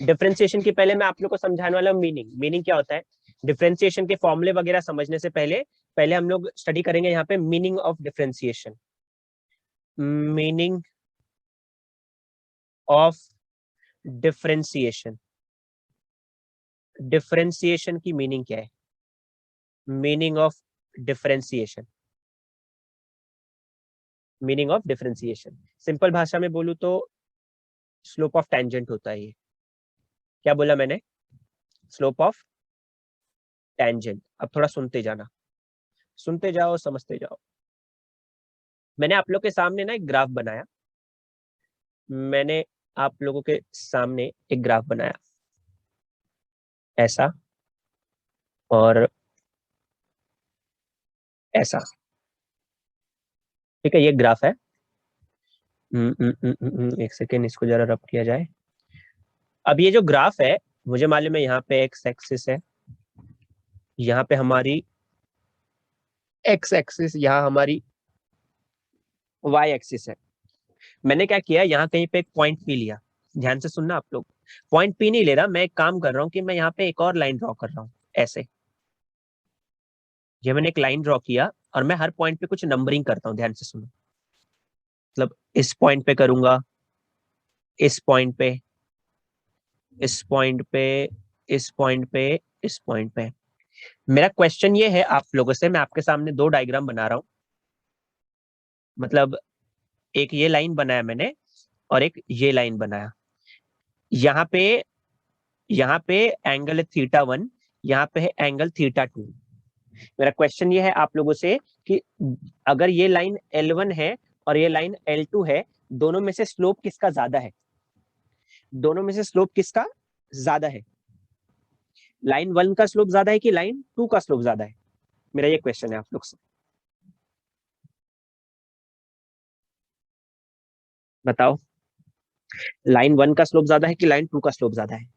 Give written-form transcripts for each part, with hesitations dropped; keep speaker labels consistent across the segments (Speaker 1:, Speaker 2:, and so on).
Speaker 1: Differentiation की पहले मैं आप लोग को समझाने वाला हूँ मीनिंग क्या होता है। डिफरेंशिएशन के फॉर्मूले वगैरह समझने से पहले हम लोग स्टडी करेंगे यहाँ पे meaning of differentiation. Meaning of differentiation, differentiation की मीनिंग क्या है? Meaning of differentiation, meaning of differentiation simple भाषा में बोलूं तो स्लोप ऑफ टेंजेंट होता है। ये क्या बोला मैंने? Slope of tangent. अब थोड़ा सुनते जाना, सुनते जाओ, समझते जाओ। मैंने आप लोग के सामने ना एक ग्राफ बनाया, मैंने आप लोगों के सामने एक ग्राफ बनाया ऐसा और ऐसा, ठीक है? ये ग्राफ है। एक सेकेंड, इसको जरा रब किया जाए। अब ये जो ग्राफ है, मुझे मालूम है यहाँ पे एक्स एक्सिस है, यहाँ पे हमारी एक्स एक्सिस, यहाँ हमारी वाई एक्सिस है। मैंने क्या किया, यहाँ कहीं पे एक पॉइंट पी लिया। ध्यान से सुनना आप लोग, पॉइंट पी नहीं ले रहा, मैं एक काम कर रहा हूँ कि मैं यहाँ पे एक और लाइन ड्रॉ कर रहा हूँ ऐसे। ये मैंने एक लाइन ड्रॉ किया और मैं हर पॉइंट पे कुछ नंबरिंग करता हूँ। ध्यान से सुनो, मतलब इस पॉइंट पे करूंगा, इस पॉइंट पे, इस पॉइंट पे, इस पॉइंट पे, इस पॉइंट पे। मेरा क्वेश्चन ये है आप लोगों से, मैं आपके सामने दो डायग्राम बना रहा हूँ, मतलब एक ये लाइन बनाया मैंने और एक ये लाइन बनाया। यहाँ पे एंगल है θ1, यहाँ पे है एंगल θ2। मेरा क्वेश्चन ये है आप लोगों से कि अगर ये लाइन L1 है और ये लाइन L2 है, दोनों में से स्लोप किसका ज्यादा है? दोनों में से स्लोप किसका ज्यादा है? लाइन 1 का स्लोप ज्यादा है कि लाइन 2 का स्लोप ज्यादा है? मेरा ये क्वेश्चन है आप लोग से, बताओ। लाइन 1 का स्लोप ज्यादा है कि लाइन 2 का स्लोप ज्यादा है?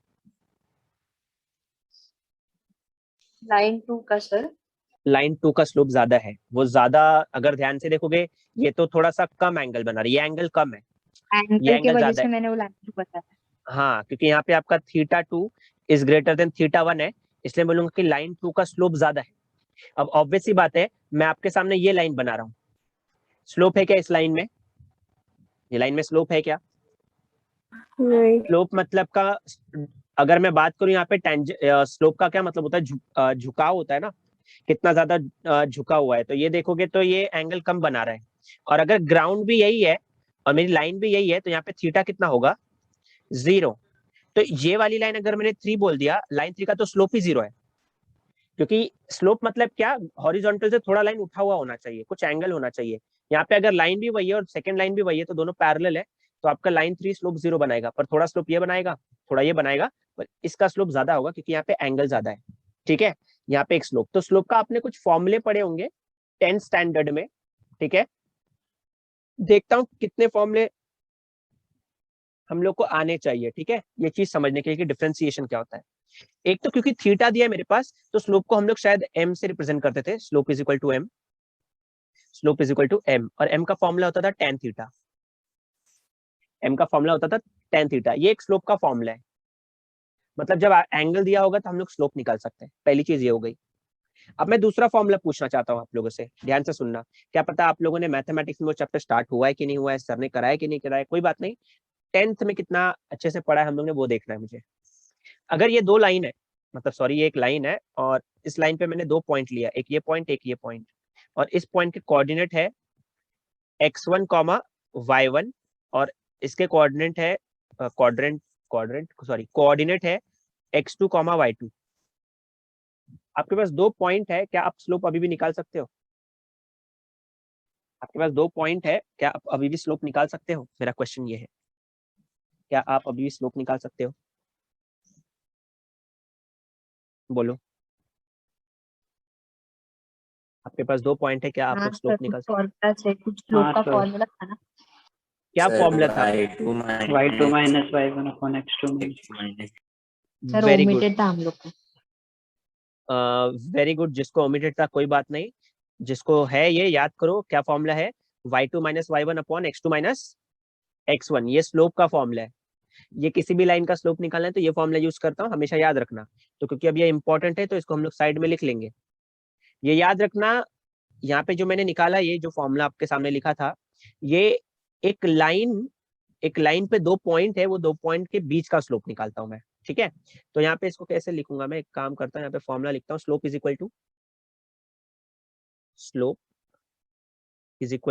Speaker 2: लाइन 2 का सर।
Speaker 1: लाइन 2 का स्लोप ज्यादा है। वो ज्यादा, अगर ध्यान से देखोगे, ये तो थोड़ा सा कम एंगल बना रही है, ये एंगल कम है, ये
Speaker 2: एंगल की
Speaker 1: एंगल
Speaker 2: वजह
Speaker 1: ज्यादा
Speaker 2: से
Speaker 1: है।
Speaker 2: मैंने वो लाइन 2 बताया।
Speaker 1: हाँ, क्योंकि यहाँ पे आपका θ2 इज ग्रेटर देन θ1 है, इसलिए बोलूंगा कि लाइन 2 का स्लोप ज्यादा है। अब ऑब्वियस सी बात है, मैं आपके सामने ये लाइन बना रहा हूँ, स्लोप है क्या इस लाइन में? ये लाइन में स्लोप है क्या?
Speaker 2: नहीं।
Speaker 1: स्लोप मतलब का, अगर मैं बात करूं यहाँ पे स्लोप का क्या मतलब होता है? झुकाव होता है ना, कितना ज्यादा झुका हुआ है। तो ये देखोगे तो ये एंगल कम बना रहा है, और अगर ग्राउंड भी यही है और मेरी लाइन भी यही है, तो यहाँ पे थीटा कितना होगा? 0। तो ये वाली लाइन अगर मैंने 3 बोल दिया, लाइन 3 का तो स्लोप ही 0 है, क्योंकि स्लोप मतलब क्या, हॉरिजॉन्टल से थोड़ा लाइन उठा हुआ होना चाहिए, कुछ एंगल होना चाहिए। यहाँ पे अगर लाइन भी वही है और सेकंड लाइन भी वही है, तो दोनों पैरेलल है, तो आपका लाइन 3 स्लोप 0 बनाएगा, पर थोड़ा स्लोप ये बनाएगा, थोड़ा ये बनाएगा, पर इसका स्लोप ज्यादा होगा क्योंकि यहाँ पे एंगल ज्यादा है। ठीक है, यहाँ पे एक स्लोप, तो स्लोप का आपने कुछ फॉर्मूले पढ़े होंगे 10th स्टैंडर्ड में। ठीक है, देखता हूँ कितने फॉर्मूले हम लोग को आने चाहिए। ठीक है, ये चीज समझने के लिए कि डिफरेंशिएशन क्या होता है। एक तो क्योंकि थीटा दिया है मेरे पास, तो स्लोप को हम लोग शायद m से रिप्रेजेंट करते थे, slope is equal to m, slope is equal to m, और m का फॉर्मूला होता था tan थीटा, m का फॉर्मूला होता था tan थीटा। ये एक स्लोप का फॉर्मूला है, मतलब जब एंगल दिया होगा तो हम लोग स्लोप निकाल सकते हैं। पहली चीज ये हो गई। अब मैं दूसरा फॉर्मूला पूछना चाहता हूँ आप लोगों से, ध्यान से सुनना। क्या पता आप लोगों ने मैथमेटिक्स में वो चैप्टर स्टार्ट हुआ है कि नहीं हुआ है, सर ने कराया कि नहीं कराया, कोई बात नहीं, 10th में कितना अच्छे से पढ़ा है हम लोग ने वो देखना है मुझे। अगर ये दो लाइन है, मतलब सॉरी ये एक लाइन है, और इस लाइन पे मैंने 2 पॉइंट लिया, एक ये पॉइंट एक ये पॉइंट, और इस पॉइंट के कोऑर्डिनेट है x1 y1, और इसके कोऑर्डिनेट है कोऑर्डिनेट है x2 y2। आपके पास 2 पॉइंट है, क्या आप स्लोप अभी भी निकाल सकते हो? आपके पास 2 पॉइंट है, क्या आप अभी भी स्लोप निकाल सकते हो? मेरा क्वेश्चन ये है, क्या आप अभी भी स्लोप निकाल सकते हो? बोलो, आपके पास 2 पॉइंट है, क्या आप लोग स्लोप निकाल सकते हो?
Speaker 2: फॉर्मूला से कुछ स्लोप का फॉर्मूला था ना?
Speaker 1: क्या फॉर्मूला था?
Speaker 3: y2 minus y1 upon x2 minus।
Speaker 2: Sir
Speaker 1: very good,
Speaker 2: omitted था हम लोग को।
Speaker 1: Very good. जिसको ओमिटेड था कोई बात नहीं, जिसको है ये याद करो क्या फॉर्मूला है, y2 minus y1 upon x2 minus x1, ये स्लोप का फॉर्मूला है। ये किसी भी लाइन का स्लोप निकालना है तो ये फॉर्मूला यूज करता हूँ, हमेशा याद रखना। तो क्योंकि अब ये इंपॉर्टेंट है तो इसको हम लोग साइड में लिख लेंगे। ये याद रखना, यहाँ पे जो मैंने निकाला, ये जो फॉर्मूला आपके सामने लिखा था, ये एक लाइन पे 2 पॉइंट है, वो 2 पॉइंट के बीच का स्लोप निकालता हूँ मैं, ठीक है। तो यहाँ पे इसको कैसे लिखूंगा मैं, एक काम करता हूँ, यहाँ पे फॉर्मूला लिखता हूँ, slope is equal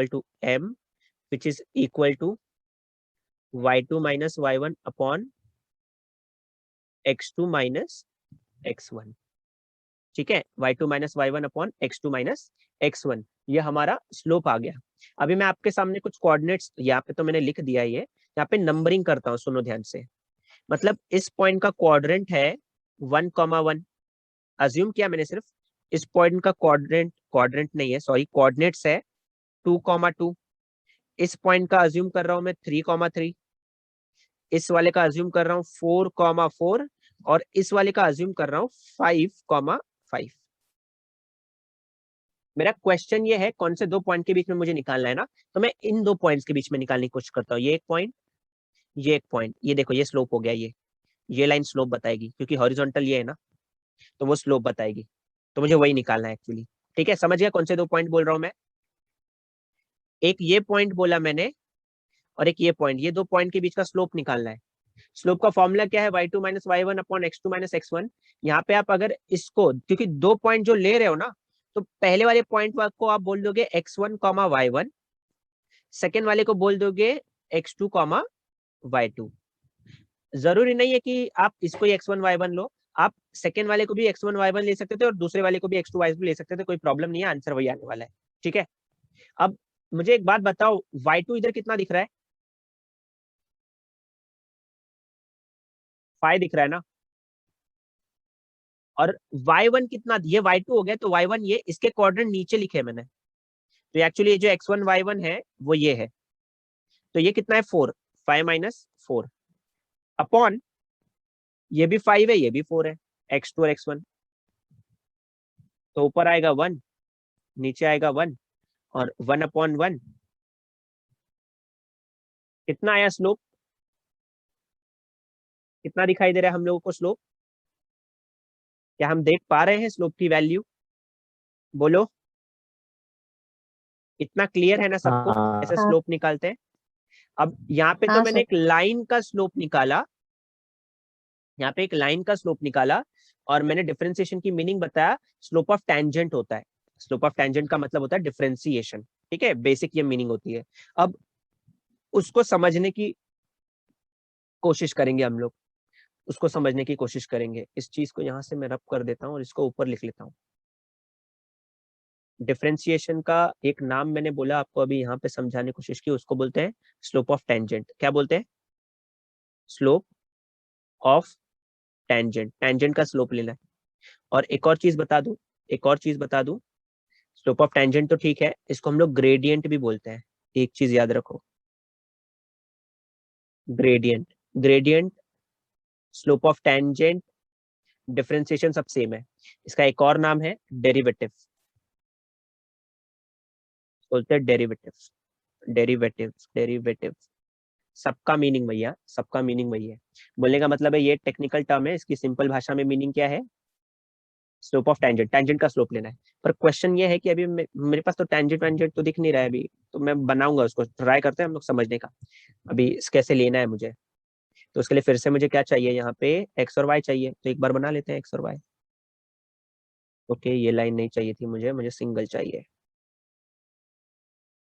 Speaker 1: to m which is equal to y2 minus y1 upon x2 minus x1, ठीक है। y2 minus y1 upon x2 minus x1, ये हमारा स्लोप आ गया। अभी मैं आपके सामने कुछ कोऑर्डिनेट्स यहाँ पे तो मैंने लिख दिया है, ये यहाँ पे नंबरिंग करता हूँ, सुनो ध्यान से। मतलब इस पॉइंट का क्वाड्रेंट है 1,1, अज्यूम किया मैंने सिर्फ। इस पॉइंट का क्वाड्रेंट नहीं है, सॉरी, कोऑर्डिनेट्स है 2,2। इस पॉइंट का अज्यूम कर रहा हूं मैं 3,3, इस वाले का अज्यूम कर रहा हूँ 4,4, और इस वाले का अज्यूम कर रहा हूँ 5,5। मेरा क्वेश्चन ये है कौन से 2 पॉइंट के बीच में मुझे निकालना है ना, तो मैं इन 2 पॉइंट्स के बीच में निकालने की कोशिश करता हूँ। ये एक पॉइंट, ये एक पॉइंट, ये देखो ये स्लोप हो गया, ये लाइन स्लोप बताएगी, क्योंकि हॉरिजॉन्टल ये है ना, तो वो स्लोप बताएगी। तो मुझे वही निकालना है एक्चुअली, ठीक है। समझ गया कौन से 2 पॉइंट बोल रहा हूँ मैं? एक ये पॉइंट बोला मैंने, और एक ये पॉइंट, ये 2 पॉइंट के बीच का स्लोप निकालना है। स्लोप का फॉर्मूला क्या है, y2 minus y1 upon x2 minus x1। यहाँ पे आप अगर इसको, क्योंकि 2 पॉइंट जो ले रहे हो ना, तो पहले वाले पॉइंट को आप बोल दोगे x1 y1, सेकेंड वाले को बोल दोगे x2 y2। जरूरी नहीं है कि आप इसको ही x1 y1 लो, आप सेकेंड वाले को भी x1 y1 ले सकते थे और दूसरे वाले को भी x2 y2 ले सकते थे, कोई प्रॉब्लम नहीं है, आंसर वही आने वाला है, ठीक है। अब मुझे एक बात बताओ, y2 इधर कितना दिख रहा है? 5 दिख रहा है ना, और y1 कितना, ये y2 हो गया, तो y1 ये, इसके क्वाड्रेंट नीचे लिखे मैंने, तो एक्चुअली ये जो x1 y1 है वो ये है, तो ये कितना है 4, 5 माइनस 4 अपॉन, ये भी 5 है, ये भी 4 है, x2 और x1, तो ऊपर आएगा 1, नीचे आएगा 1, और 1 अपॉन 1 कितना आया स्लोप? कितना दिखाई दे रहा है हम लोगों को स्लोप? क्या हम देख पा रहे हैं स्लोप की वैल्यू? बोलो, इतना क्लियर है ना सबको ऐसे
Speaker 2: हाँ।
Speaker 1: स्लोप निकालते हैं? अब यहाँ पे तो
Speaker 2: हाँ
Speaker 1: मैंने
Speaker 2: सर।
Speaker 1: एक लाइन का स्लोप निकाला, यहाँ पे एक लाइन का स्लोप निकाला, और मैंने डिफरेंशिएशन की मीनिंग बताया, स्लोप ऑफ टेंजेंट होता है। स्लोप ऑफ टेंजेंट का मतलब होता है डिफरेंशिएशन, ठीक है, बेसिक ये मीनिंग होती है। अब उसको समझने की कोशिश करेंगे हम लोग, उसको समझने की कोशिश करेंगे। इस चीज को यहाँ से मैं रब कर देता हूँ और इसको ऊपर लिख लेता हूँ। डिफरेंशिएशन का एक नाम मैंने बोला आपको अभी यहाँ पे समझाने की कोशिश की, उसको बोलते हैं स्लोप ऑफ टेंजेंट। क्या बोलते हैं? स्लोप ऑफ टेंजेंट, टेंजेंट का स्लोप लेना है। और एक और चीज बता दूं, स्लोप ऑफ टेंजेंट तो ठीक है, इसको हम लोग ग्रेडियंट भी बोलते हैं। एक चीज याद रखो, gradient, slope of tangent, differentiation सब सेम है। इसका एक और नाम है डेरिवेटिव, बोलते हैं डेरिवेटिव। सबका मीनिंग भैया, सबका मीनिंग वही है। बोलने का मतलब है, ये टेक्निकल टर्म है, इसकी सिंपल भाषा में मीनिंग क्या है? स्लोप ऑफ टेंजेंट, टेंजेंट का स्लोप लेना है। पर क्वेश्चन ये है कि अभी मेरे पास तो टेंजेंट वेंजेंट तो दिख नहीं रहा है अभी, तो मैं बनाऊंगा उसको, ट्राई करते हैं हम लोग समझने का। अभी कैसे लेना है मुझे, तो उसके लिए फिर से मुझे क्या चाहिए, यहाँ पे एक्स और वाई चाहिए, तो एक बार बना लेते हैं एक्स और वाई। ओके, ये लाइन नहीं चाहिए थी मुझे सिंगल चाहिए।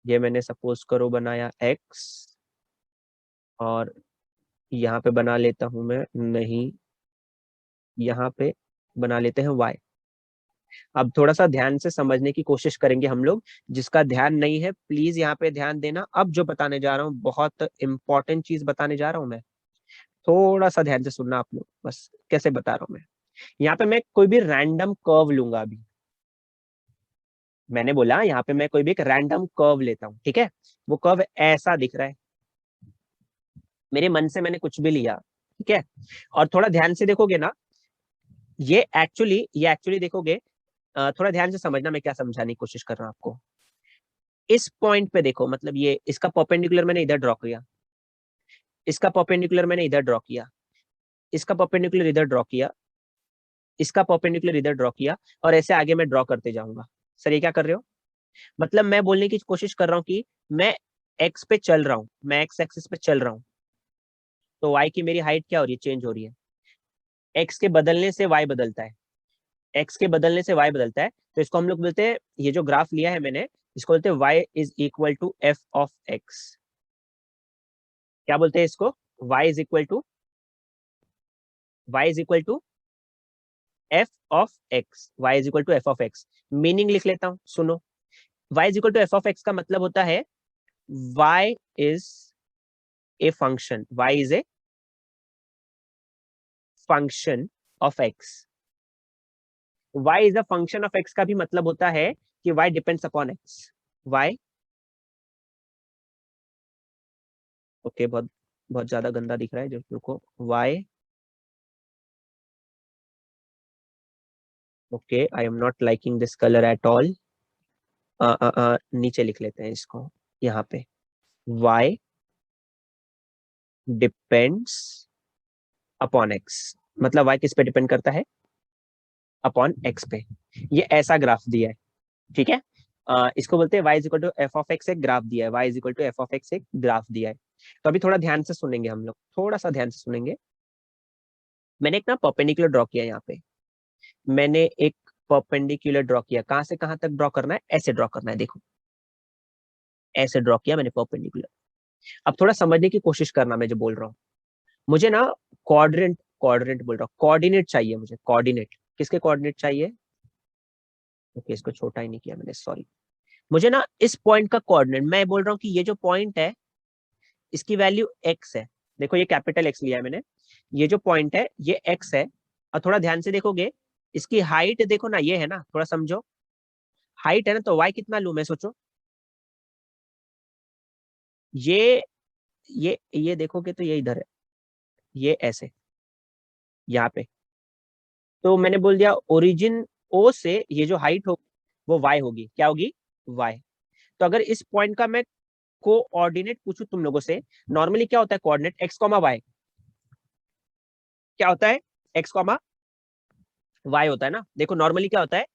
Speaker 1: ये मैंने सपोज करो बनाया एक्स, और यहाँ पे बना लेता हूं मैं, नहीं, यहाँ पे बना लेते हैं वाई। अब थोड़ा सा ध्यान से समझने की कोशिश करेंगे हम लोग, जिसका ध्यान नहीं है प्लीज यहाँ पे ध्यान देना। अब जो बताने जा रहा हूँ बहुत इंपॉर्टेंट चीज बताने जा रहा हूँ मैं, थोड़ा सा ध्यान से सुनना आप लोग, बस कैसे बता रहा हूँ मैं। यहाँ पे मैं कोई भी रैंडम कर्व लूंगा अभी, मैंने बोला यहाँ पे मैं कोई भी एक रैंडम कर्व लेता हूँ, ठीक है। वो कर्व ऐसा दिख रहा है, मेरे मन से मैंने कुछ भी लिया, ठीक है। और थोड़ा ध्यान से देखोगे ना, ये एक्चुअली देखोगे, थोड़ा ध्यान से समझना मैं क्या समझाने की कोशिश कर रहा हूँ आपको। इस पॉइंट पे देखो, मतलब ये इसका परपेंडिकुलर मैंने इधर ड्रॉ किया, इसका परपेंडिकुलर मैंने इधर ड्रॉ किया, इसका परपेंडिकुलर इधर ड्रॉ किया, इसका परपेंडिकुलर इधर ड्रॉ किया, और ऐसे आगे मैं ड्रॉ करते जाऊंगा। सर ये क्या कर रहे हो? मतलब मैं बोलने की कोशिश कर रहा हूँ कि मैं एक्स पे चल रहा हूँ, मैं एक्स एक्सिस पे चल रहा हूँ, तो वाई की मेरी हाइट क्या हो रही है? चेंज हो रही है। एक्स के बदलने से वाई बदलता है, एक्स के बदलने से वाई बदलता है, तो इसको हम लोग बोलते हैं, ये जो ग्राफ लिया है मैंने, इसको बोलते हैं Y is equal to F of X. क्या बोलते हैं इसको? Y is equal to F of X, Y is equal to F of X. Meaning लिख लेता हूं, सुनो। Y is equal to F of X का मतलब होता है Y is a function, Y is a function of X. y is a function of x का भी मतलब होता है कि y depends upon x। y okay, बहुत बहुत ज्यादा गंदा दिख रहा है, जो रुको, y okay, I am not liking this colour at all. नीचे लिख लेते हैं इसको, यहाँ पे y डिपेंड्स अपॉन x, मतलब y किस पे डिपेंड करता है? अपॉन x पे। ये ऐसा ग्राफ दिया है, ठीक है। इसको बोलते हैं y is equal to F of X, एक ग्राफ दिया है, y is equal to F of X, एक ग्राफ दिया है। तो अभी थोड़ा ध्यान से सुनेंगे हम लोग, थोड़ा सा ध्यान से सुनेंगे। मैंने एक ना परपेंडिकुलर ड्रॉ किया, यहाँ पे मैंने एक परपेंडिकुलर ड्रॉ किया। कहां से कहां तक ड्रॉ करना है? ऐसे ड्रॉ करना है, देखो ऐसे ड्रॉ किया मैंने परपेंडिकुलर। अब थोड़ा समझने की कोशिश करना, मैं जो बोल रहा हूँ। मुझे ना कोऑर्डिनेट कोऑर्डिनेट बोल रहा हूँ, कोऑर्डिनेट चाहिए मुझे, कोऑर्डिनेट। किसके कोऑर्डिनेट चाहिए? ओके, इसको छोटा ही नहीं किया मैंने, सॉरी। मुझे ना इस पॉइंट का कोऑर्डिनेट, मैं बोल रहा हूँ कि ये जो पॉइंट है इसकी वैल्यू एक्स है। देखो ये कैपिटल एक्स लिया है मैंने, ये जो पॉइंट है ये एक्स है। और थोड़ा ध्यान से देखोगे, इसकी हाइट देखो ना, ये है ना, थोड़ा समझो, हाइट है ना, तो वाई कितना लूं मैं? सोचो, ये ये देखोगे तो ये इधर है, ये ऐसे यहाँ पे। तो मैंने बोल दिया ओरिजिन ओ से ये जो हाइट हो वो वाई होगी। क्या होगी? वाई। तो अगर इस पॉइंट का मैं कोऑर्डिनेट पूछूं तुम लोगों से, नॉर्मली क्या होता है कोऑर्डिनेट? X comma Y. क्या होता है? एक्स कॉमा वाई होता है ना। देखो नॉर्मली क्या होता है,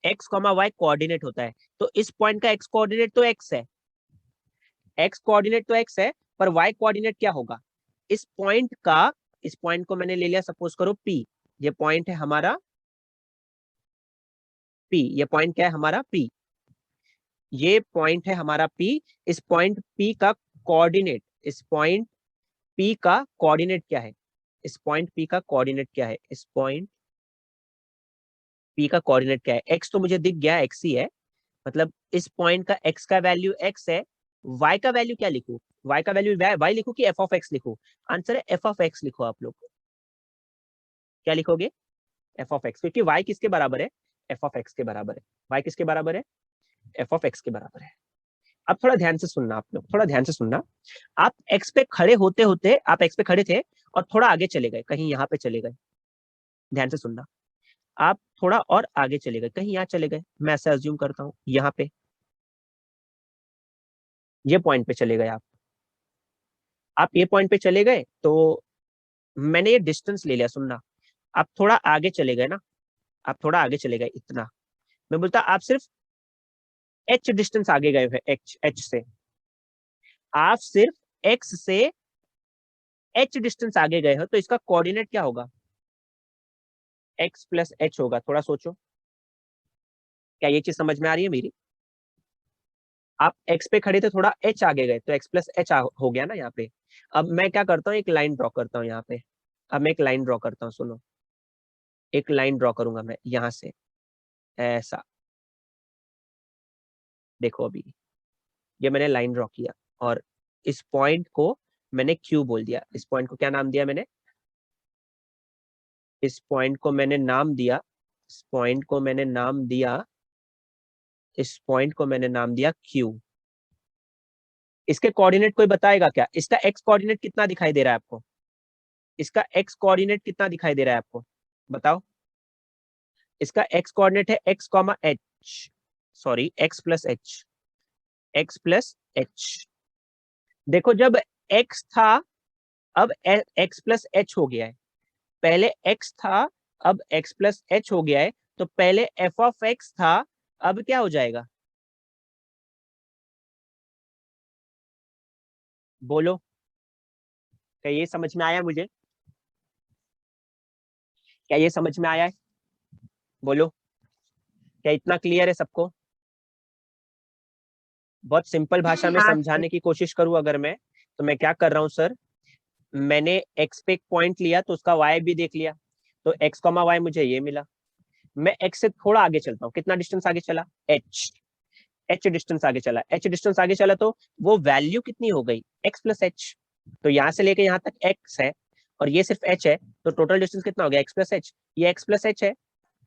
Speaker 1: एक्स कॉमा वाई कोऑर्डिनेट होता है। तो इस पॉइंट का एक्स कोऑर्डिनेट तो एक्स है, एक्स कोऑर्डिनेट तो एक्स है, पर वाई कोऑर्डिनेट क्या होगा? इस पॉइंट का, इस पॉइंट को मैंने ले लिया सपोज करो पी, ये पॉइंट है हमारा पी, ये पॉइंट क्या है हमारा? पी। ये पॉइंट है हमारा पी। इस पॉइंट पी का कोऑर्डिनेट, इस पॉइंट पी का कोऑर्डिनेट क्या है? इस पॉइंट पी का कोऑर्डिनेट क्या है? इस पॉइंट पी का कोऑर्डिनेट क्या है? एक्स तो मुझे दिख गया, एक्स ही है। मतलब इस पॉइंट का एक्स का वैल्यू एक्स है। वाई का वैल्यू क्या लिखूं? वाई का वैल्यू वाई लिखूं कि एफ ऑफ एक्स लिखूं? आंसर है एफ ऑफ एक्स लिखो आप लोग। क्या लिखोगे? एफ ऑफ एक्स, क्योंकि वाई किसके बराबर है? एफ ऑफ एक्स के बराबर है। वाई किसके बराबर है? एफ ऑफ एक्स के बराबर है। अब थोड़ा ध्यान से सुनना आप लोग, थोड़ा ध्यान से सुनना। आप एक्स पे खड़े होते होते, आप एक्स पे खड़े थे और थोड़ा आगे चले गए, कहीं यहाँ पे चले गए। ध्यान से सुनना, आप थोड़ा और आगे चले गए, कहीं यहाँ चले गए, मैं ऐसे अज्यूम करता हूँ, यहाँ पे ये पॉइंट पे चले गए आप ये पॉइंट पे चले गए, तो मैंने ये डिस्टेंस ले लिया। सुनना, आप थोड़ा आगे चले गए ना, आप थोड़ा आगे चले गए, इतना। मैं बोलता आप सिर्फ एच डिस्टेंस आगे गए हैं, एच एच से आप सिर्फ एक्स से एच डिस्टेंस आगे गए हो, तो इसका कोऑर्डिनेट क्या होगा? एक्स प्लस एच होगा। थोड़ा सोचो, क्या ये चीज समझ में आ रही है मेरी? आप एक्स पे खड़े थे, थोड़ा एच आगे गए, तो एक्स प्लस एच हो गया ना यहाँ पे। अब मैं क्या करता हूँ, एक लाइन ड्रॉ करता हूँ यहाँ पे। अब मैं एक लाइन ड्रॉ करता हूँ, सुनो, एक लाइन ड्रॉ करूंगा मैं यहाँ से, ऐसा। देखो अभी ये मैंने लाइन ड्रॉ किया, और इस पॉइंट को मैंने क्यू बोल दिया। इस पॉइंट को क्या नाम दिया मैंने? इस पॉइंट को मैंने नाम दिया, इस पॉइंट को मैंने नाम दिया, इस पॉइंट को मैंने नाम दिया क्यू। इसके कोऑर्डिनेट कोई बताएगा क्या? इसका एक्स कोऑर्डिनेट कितना दिखाई दे रहा है आपको? इसका एक्स कोऑर्डिनेट कितना दिखाई दे रहा है आपको? बताओ। इसका एक्स कोऑर्डिनेट है x comma H, sorry x plus H, x plus H. देखो जब एक्स था अब x प्लस एच हो गया है, पहले x था अब x प्लस एच हो गया है, तो पहले f ऑफ x था, अब क्या हो जाएगा, बोलो, क्या ये समझ में आया मुझे, क्या ये समझ में आया है, बोलो, क्या इतना क्लियर है सबको? बहुत सिंपल भाषा में
Speaker 2: हाँ
Speaker 1: समझाने की कोशिश करूं अगर मैं, तो मैं क्या कर रहा हूं सर, मैंने x पे एक पॉइंट लिया तो उसका y भी देख लिया, तो x कॉमा y मुझे ये मिला, मैं x से थोड़ा आगे चलता हूँ, कितना डिस्टेंस आगे चला, h डिस्टेंस आगे चला, h डिस्टेंस आगे चला, तो वो वैल्यू कितनी हो गई, x प्लस एच, तो यहाँ से लेके यहाँ तक x है और ये सिर्फ h है, तो टोटल डिस्टेंस कितना हो गया, x प्लस एच, ये x प्लस एच है,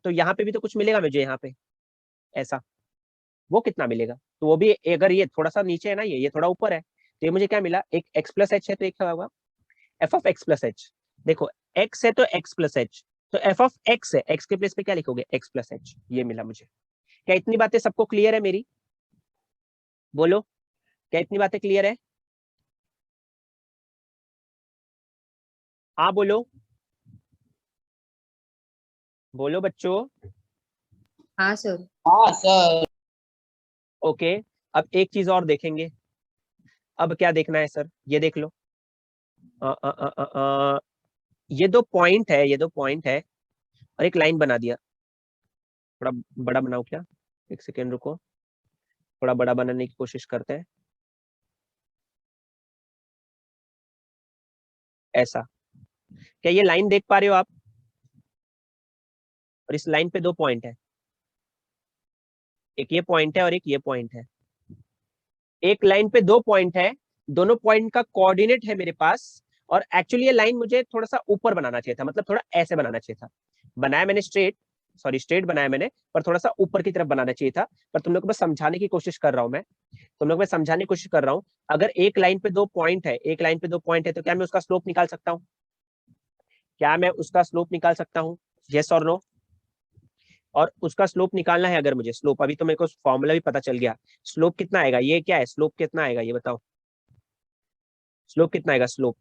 Speaker 1: तो यहाँ पे भी तो कुछ मिलेगा मुझे यहाँ पे ऐसा, वो कितना मिलेगा, तो वो भी अगर ये थोड़ा सा नीचे है ना, ये थोड़ा ऊपर है, तो ये मुझे क्या मिला, एक x प्लस एच है, तो एक क्या होगा, F of X plus H, देखो x है तो x प्लस एच, तो एफ ऑफ x है, x के प्लेस पे क्या लिखोगे, x प्लस एच, ये मिला मुझे। क्या इतनी बातें सबको क्लियर है मेरी, बोलो, क्या इतनी बातें क्लियर है, हाँ बोलो, बोलो बच्चों,
Speaker 2: हाँ सर।
Speaker 4: हाँ सर।
Speaker 1: ओके। अब एक चीज और देखेंगे, अब क्या देखना है सर, ये देख लो, अ, अ, अ, अ, अ, ये दो पॉइंट है, ये दो पॉइंट है और एक लाइन बना दिया, थोड़ा बड़ा बनाओ क्या, एक सेकेंड रुको, थोड़ा बड़ा बनाने की कोशिश करते हैं, ऐसा, क्या ये लाइन देख पा रहे हो आप, और इस लाइन पे दो पॉइंट है, एक ये पॉइंट है और एक ये पॉइंट है, एक लाइन पे दो पॉइंट है, दोनों पॉइंट का कोऑर्डिनेट है मेरे पास, और एक्चुअली ये लाइन मुझे थोड़ा सा ऊपर बनाना चाहिए था, मतलब थोड़ा ऐसे बनाना चाहिए था, बनाया मैंने स्ट्रेट, सॉरी स्ट्रेट बनाया मैंने, पर थोड़ा सा ऊपर की तरफ बनाना चाहिए था, पर तुम लोग को बस समझाने की कोशिश कर रहा हूं मैं, तुम लोग मैं समझाने की कोशिश कर रहा हूं, अगर एक लाइन पे दो पॉइंट है, एक लाइन पे दो पॉइंट है, तो क्या मैं उसका स्लोप निकाल सकता हूँ, क्या मैं उसका स्लोप निकाल सकता हूँ, यस और नो, और उसका स्लोप निकालना है अगर मुझे, स्लोप अभी तो मेरे को फॉर्मूला भी पता चल गया, स्लोप कितना आएगा, ये क्या है, स्लोप कितना आएगा ये बताओ, स्लोप कितना आएगा, slope,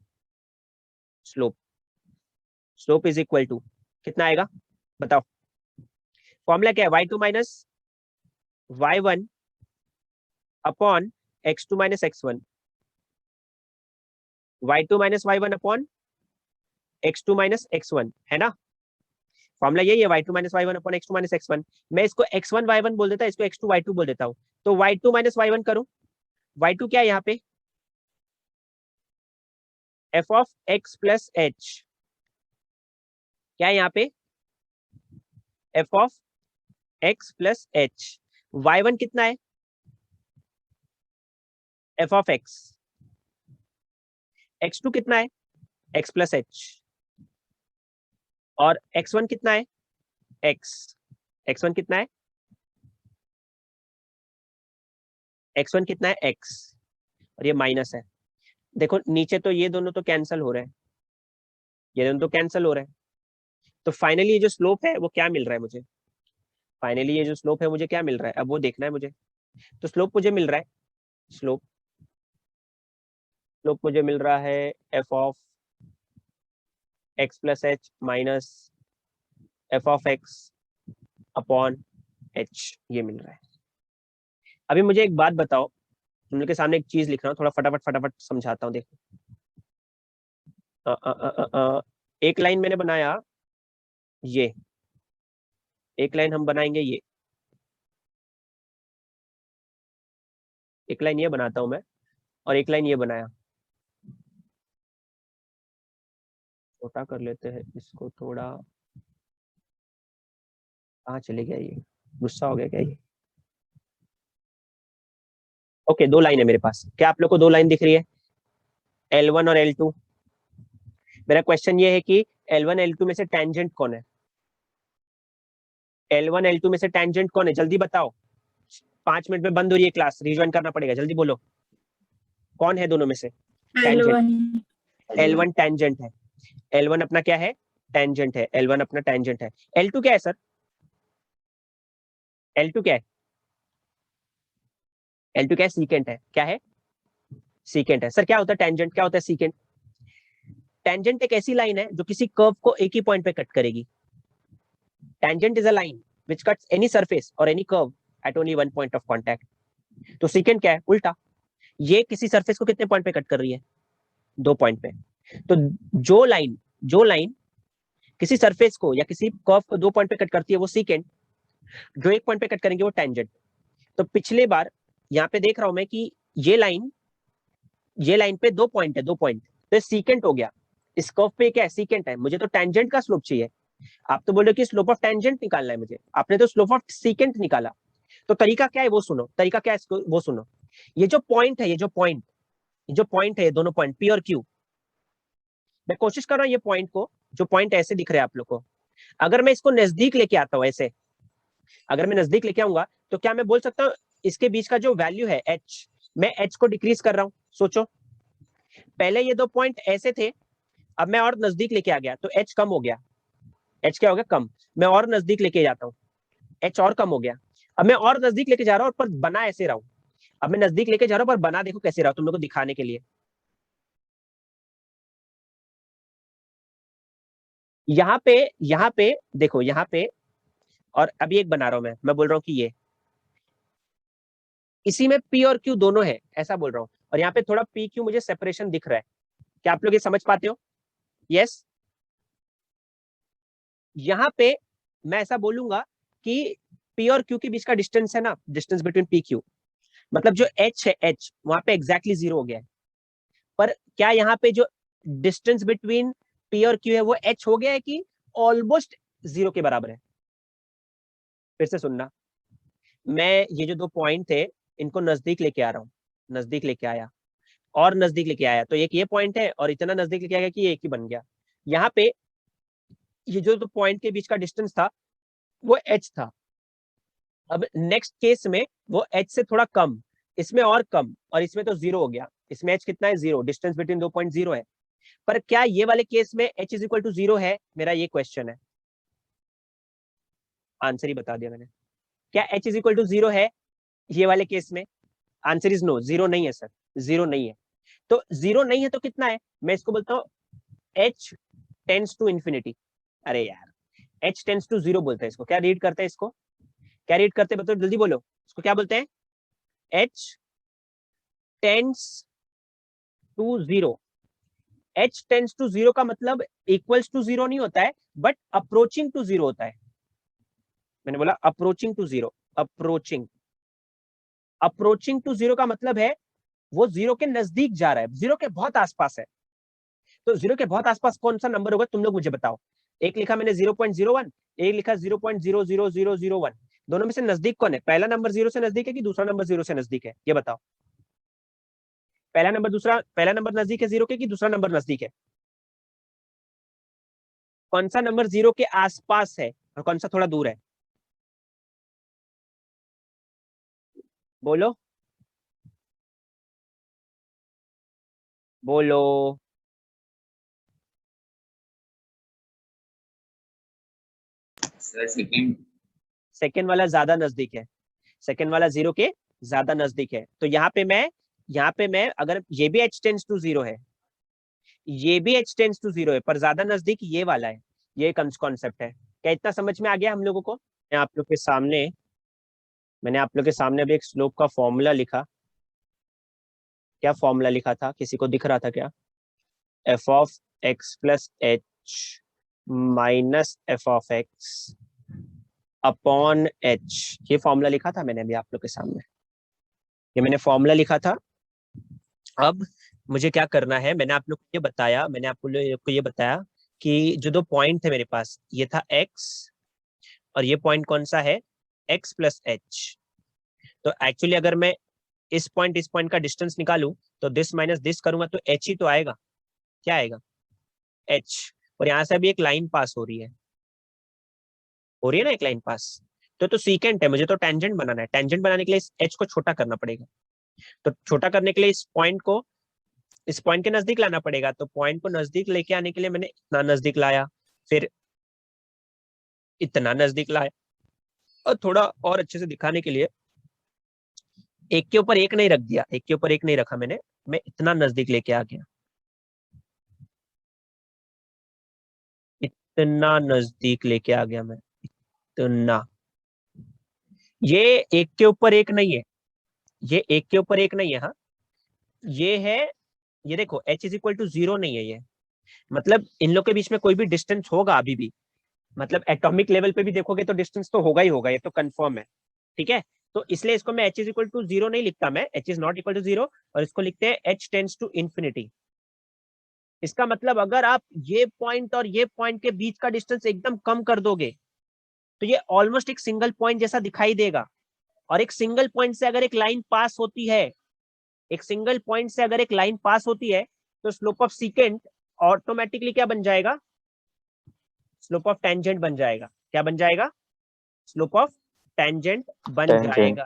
Speaker 1: slope, slope is equal to कितना आएगा, बताओ, फॉर्मूला क्या है, y2 minus y1 upon x2 minus x1, y2 minus y1 upon x2 minus x1, है ना, फॉर्मूला यही है, y2 minus y1 upon x2 minus x1, मैं इसको x1 y1 बोल देता, इसको x2 y2 बोल देता हूँ, तो y2 माइनस y1 करूं, y2 क्या है यहाँ पे, f of x plus H, क्या है यहाँ पे, f of x plus H, y1 कितना है, f ऑफ x, x2 कितना है, x प्लस एच, और x1 कितना है, x, x1 कितना है, x1 कितना है, x, और ये माइनस है, देखो नीचे तो ये दोनों तो कैंसिल हो रहे हैं, ये दोनों तो कैंसिल हो रहे हैं, तो फाइनली ये जो स्लोप है वो क्या मिल रहा है मुझे, फाइनली ये जो स्लोप है मुझे क्या मिल रहा है, अब वो देखना है मुझे, तो स्लोप मुझे मिल रहा है, स्लोप, स्लोप मुझे मिल रहा है F of X plus H minus F of X upon H, ये मिल रहा है। अभी मुझे एक बात बताओ, तुम लोग के सामने एक चीज लिख रहा हूँ, थोड़ा फटाफट फटाफट समझाता हूँ, देखो, एक लाइन मैंने बनाया, ये एक लाइन हम बनाएंगे, ये एक लाइन ये बनाता हूं मैं, और एक लाइन ये बनाया, छोटा कर लेते हैं इसको थोड़ा, कहाँ चले गया ये, गुस्सा हो गया क्या ये, ओके, दो लाइन है मेरे पास, क्या आप लोग को दो लाइन दिख रही है, L1 और L2, मेरा क्वेश्चन ये है कि L1 L2 में से टेंजेंट कौन है, L1 L2 में से टेंजेंट कौन है, जल्दी बताओ, 5 मिनट में बंद हो रही है क्लास, रिज्वाइन करना पड़ेगा, जल्दी बोलो, कौन है दोनों में से टेंजेंट, L1 टेंजेंट है, L1 अपना क्या है, टेंजेंट है, L1 अपना टेंजेंट है, L2 क्या है सर, L2 क्या है, L2 क्या है, सीकेंट है, क्या है, सीकेंट है, सर क्या होता है टेंजेंट, क्या होता है सीकेंट, टेंजेंट एक ऐसी लाइन है जो किसी कर्व को एक ही पॉइंट पे कट करेगी। Tangent is a line which cuts any surface और any curve at only one point of contact. तो सेकंड क्या है, उल्टा, ये किसी सरफेस को कितने पॉइंट पे कट कर रही है, 2 पॉइंट पे। तो जो लाइन किसी सरफेस को या किसी कर्व को 2 पॉइंट पे कट करती है वो सीकेंट, जो 1 पॉइंट पे कट करेंगे वो टेंजेंट। तो पिछले बार यहाँ पे देख रहा हूं मैं कि ये लाइन पे 2 पॉइंट है, 2 पॉइंट, तो सीकेंट हो गया। इस कर्व पे क्या है, सीकेंट है। मुझे तो टेंजेंट का स्लोप चाहिए, आप तो बोल रहे हो कि स्लोप ऑफ टेंजेंट निकालना है मुझे, आपने तो स्लोप ऑफ सीकेंट निकाला। तो तरीका क्या है वो सुनो, तरीका क्या है वो सुनो। ये जो पॉइंट है, ये जो पॉइंट है, ये दोनों पॉइंट पी और क्यू, मैं कोशिश कर रहा हूँ ये पॉइंट को, जो पॉइंट ऐसे दिख रहे हैं आप लोग को, अगर मैं इसको नजदीक लेके आता हूँ ऐसे, अगर मैं नजदीक लेके आऊंगा तो क्या मैं बोल सकता हूँ इसके बीच का जो वैल्यू है एच, मैं एच को डिक्रीज कर रहा हूँ। सोचो, पहले ये 2 पॉइंट ऐसे थे, अब मैं और नजदीक लेके आ गया तो एच कम हो गया। एच क्या हो गया, कम। मैं और नजदीक लेके जाता हूँ, एच और कम हो गया। अब मैं और नजदीक लेके जा रहा हूँ पर बना ऐसे रहा हूँ। अब मैं नजदीक लेके जा रहा हूँ पर बना देखो कैसे रहा हूँ, तुम लोग को दिखाने के लिए। यहाँ पे देखो, यहाँ पे, और अभी एक बना रहा हूं मैं बोल रहा हूँ कि ये इसी में पी और क्यू दोनों है, ऐसा बोल रहा हूँ। और यहाँ पे थोड़ा पी क्यू मुझे सेपरेशन दिख रहा है, क्या आप लोग ये समझ पाते हो? यस। यहाँ पे मैं ऐसा बोलूंगा कि पी और क्यू के बीच का डिस्टेंस है ना, डिस्टेंस बिटवीन पी क्यू, मतलब जो एच है, एच वहां पे एग्जैक्टली 0 हो गया है। पर क्या यहाँ पे जो डिस्टेंस बिटवीन पी और क्यू है वो एच हो गया है कि ऑलमोस्ट 0 के बराबर है? फिर से सुनना, मैं ये जो 2 पॉइंट थे इनको नजदीक लेके आ रहा हूँ, नजदीक लेके आया और नजदीक लेके आया, तो एक ये पॉइंट है और इतना नजदीक लेके आया कि एक ही बन गया। यहाँ पे ये जो 2 पॉइंट के बीच का डिस्टेंस था वो h था। अब नेक्स्ट केस में वो h से थोड़ा कम, इसमें और कम, और इसमें तो 0 हो गया। इसमें h कितना है, 0, डिस्टेंस बिटवीन 2 पॉइंट 0 है। पर क्या ये वाले केस में h इज इक्वल टू 0 है, मेरा ये क्वेश्चन है। आंसर ही बता दिया मैंने, क्या h इज इक्वल टू 0 है ये वाले केस में? आंसर इज नो, 0 नहीं है सर, 0 नहीं है। तो 0 नहीं है तो कितना है, मैं इसको बोलता हूँ h टेंड्स टू इंफिनिटी। अरे यार, h टेंड्स टू 0 बोलते हैं इसको, क्या रीड करते हैं इसको, क्या रीड करते हैं, बताओ जल्दी बोलो, इसको क्या बोलते हैं? h tends to 0। h tends to 0 का मतलब इक्वल्स टू 0 नहीं होता है, बट अप्रोचिंग टू 0 होता है। मैंने बोला अप्रोचिंग टू 0, अप्रोचिंग टू 0 का मतलब है वो 0 के नजदीक जा रहा है, 0 के बहुत आसपास है। तो 0 के बहुत आसपास कौन सा नंबर होगा, तुम लोग मुझे बताओ। एक लिखा मैंने 0.01, एक लिखा 0.00001, दोनों में से नजदीक कौन है? पहला नंबर 0 से नजदीक है कि दूसरा नंबर 0 से नजदीक है, ये बताओ। पहला नंबर नजदीक है 0 के कि दूसरा नंबर नजदीक है? कौन सा नंबर 0 के आसपास है और कौन सा थोड़ा दूर है? बोलो बोलो।
Speaker 4: Sir second.
Speaker 1: सेकंड वाला ज्यादा नजदीक है, सेकंड वाला 0 के ज्यादा नजदीक है। तो यहाँ पे मैं अगर ये भी h टेंड्स टू 0 है, ये भी h टेंड्स टू 0 है, पर ज्यादा नजदीक ये वाला है, ये कॉन्सेप्ट है। क्या इतना समझ में आ गया हम लोगों को? मैंने आप लोग के सामने अभी एक स्लोप का फॉर्मूला लिखा। क्या फॉर्मूला लिखा था, किसी को दिख रहा था क्या? F of X plus H minus F of X upon H, ये फॉर्मूला लिखा था मैंने अभी आप लोग के सामने, ये मैंने फॉर्मूला लिखा था। अब मुझे क्या करना है, मैंने आप लोग को ये बताया, मैंने आप लोग को ये बताया कि जो 2 पॉइंट थे मेरे पास, ये था x और ये पॉइंट कौन सा है, x प्लस एच। तो एक्चुअली अगर मैं इस पॉइंट का डिस्टेंस निकालूं तो दिस माइनस दिस करूंगा तो h ही तो आएगा। क्या आएगा, h। और यहाँ से अभी एक लाइन पास हो रही है ना, एक लाइन पास। तो सीकेंट है, मुझे तो टेंजेंट बनाना है। टेंजेंट बनाने के लिए इस h को छोटा करना पड़ेगा, तो छोटा करने के लिए इस पॉइंट के नजदीक लाना पड़ेगा। तो पॉइंट को नजदीक लेके आने के लिए मैंने इतना नजदीक लाया, फिर इतना नजदीक लाया, और थोड़ा और अच्छे से दिखाने के लिए एक के ऊपर एक नहीं रख दिया, एक के ऊपर एक नहीं रखा मैंने, मैं इतना नजदीक लेके आ गया। इतना नजदीक लेके आ गया मैं, इतना। ये एक के ऊपर एक नहीं है, ये एक के ऊपर एक नहीं है। हाँ, ये है, ये देखो h इज इक्वल टू 0 नहीं है ये, मतलब इन लोग के बीच में कोई भी डिस्टेंस होगा अभी भी, मतलब एटॉमिक लेवल पे भी देखोगे तो डिस्टेंस तो होगा ही होगा, ये तो कंफर्म है। ठीक है, तो इसलिए इसको मैं h इज इक्वल टू 0 नहीं लिखता, मैं h is not equal to 0, और इसको लिखते हैं h टेंड्स टू इंफिनिटी। इसका मतलब अगर आप ये पॉइंट और ये पॉइंट के बीच का डिस्टेंस एकदम कम कर दोगे तो ये ऑलमोस्ट एक सिंगल पॉइंट जैसा दिखाई देगा। और एक सिंगल पॉइंट से अगर एक लाइन पास होती है, एक सिंगल पॉइंट से अगर एक लाइन पास होती है, तो स्लोप ऑफ सीकेंट ऑटोमेटिकली क्या बन जाएगा, स्लोप ऑफ टेंजेंट बन जाएगा। क्या बन जाएगा, स्लोप ऑफ टेंजेंट बन
Speaker 4: Tangent.
Speaker 1: जाएगा।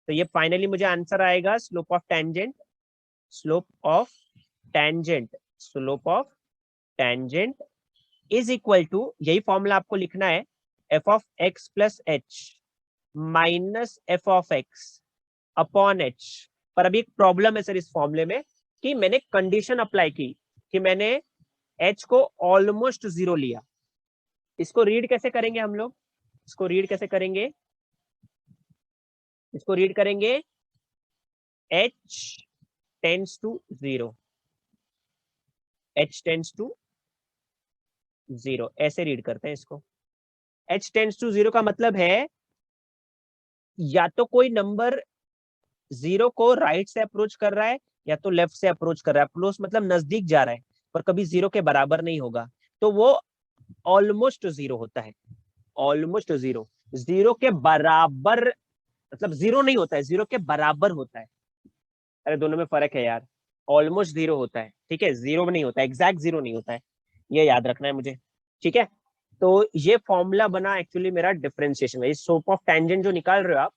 Speaker 1: तो ये फाइनली मुझे आंसर आएगा slope of tangent, slope of tangent, slope of tangent is equal to, यही फॉर्मूला आपको लिखना है, F of X plus H minus F of X upon H. पर अभी एक प्रॉब्लम है सर इस फॉर्मूले में, कि मैंने कंडीशन अप्लाई की कि मैंने एच को ऑलमोस्ट 0 लिया। इसको रीड कैसे करेंगे हम लोग, इसको रीड कैसे करेंगे, इसको रीड करेंगे h tends to 0, h tends to 0, ऐसे रीड करते हैं इसको। h टेंड्स टू 0 का मतलब है या तो कोई नंबर 0 को राइट से अप्रोच कर रहा है या तो लेफ्ट से अप्रोच कर रहा है। अप्रोच मतलब नजदीक जा रहा है, पर कभी 0 के बराबर नहीं होगा, तो वो ऑलमोस्ट 0 होता है। ऑलमोस्ट 0, 0 के बराबर मतलब 0 नहीं होता है, 0 के बराबर होता है। अरे दोनों में फर्क है यार, ऑलमोस्ट 0 होता है, ठीक है, 0 नहीं होता, एग्जैक्ट 0 नहीं होता है, ये याद रखना है मुझे। ठीक है, तो ये फॉर्मूला बना एक्चुअली मेरा डिफरेंशिएशन है। स्लोप ऑफ टेंजेंट जो निकाल रहे हो आप,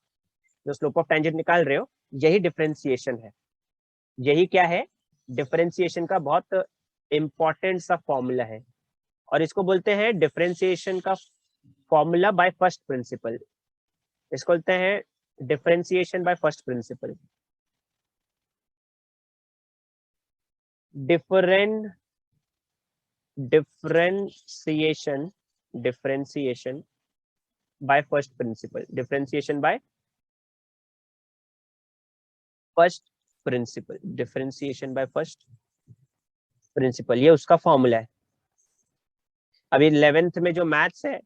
Speaker 1: जो स्लोप ऑफ टेंजेंट निकाल रहे हो, यही डिफरेंशिएशन है। यही क्या है, डिफरेंशिएशन का बहुत इंपॉर्टेंट सा फॉर्मूला है, और इसको बोलते हैं डिफरेंशिएशन का फॉर्मूला बाय फर्स्ट प्रिंसिपल। इसको बोलते हैं differentiation by first principle. Differentiation by first principle, differentiation by first principle, differentiation by first principle, ये उसका फॉर्मूला है। अभी 11th में जो मैथ्स है,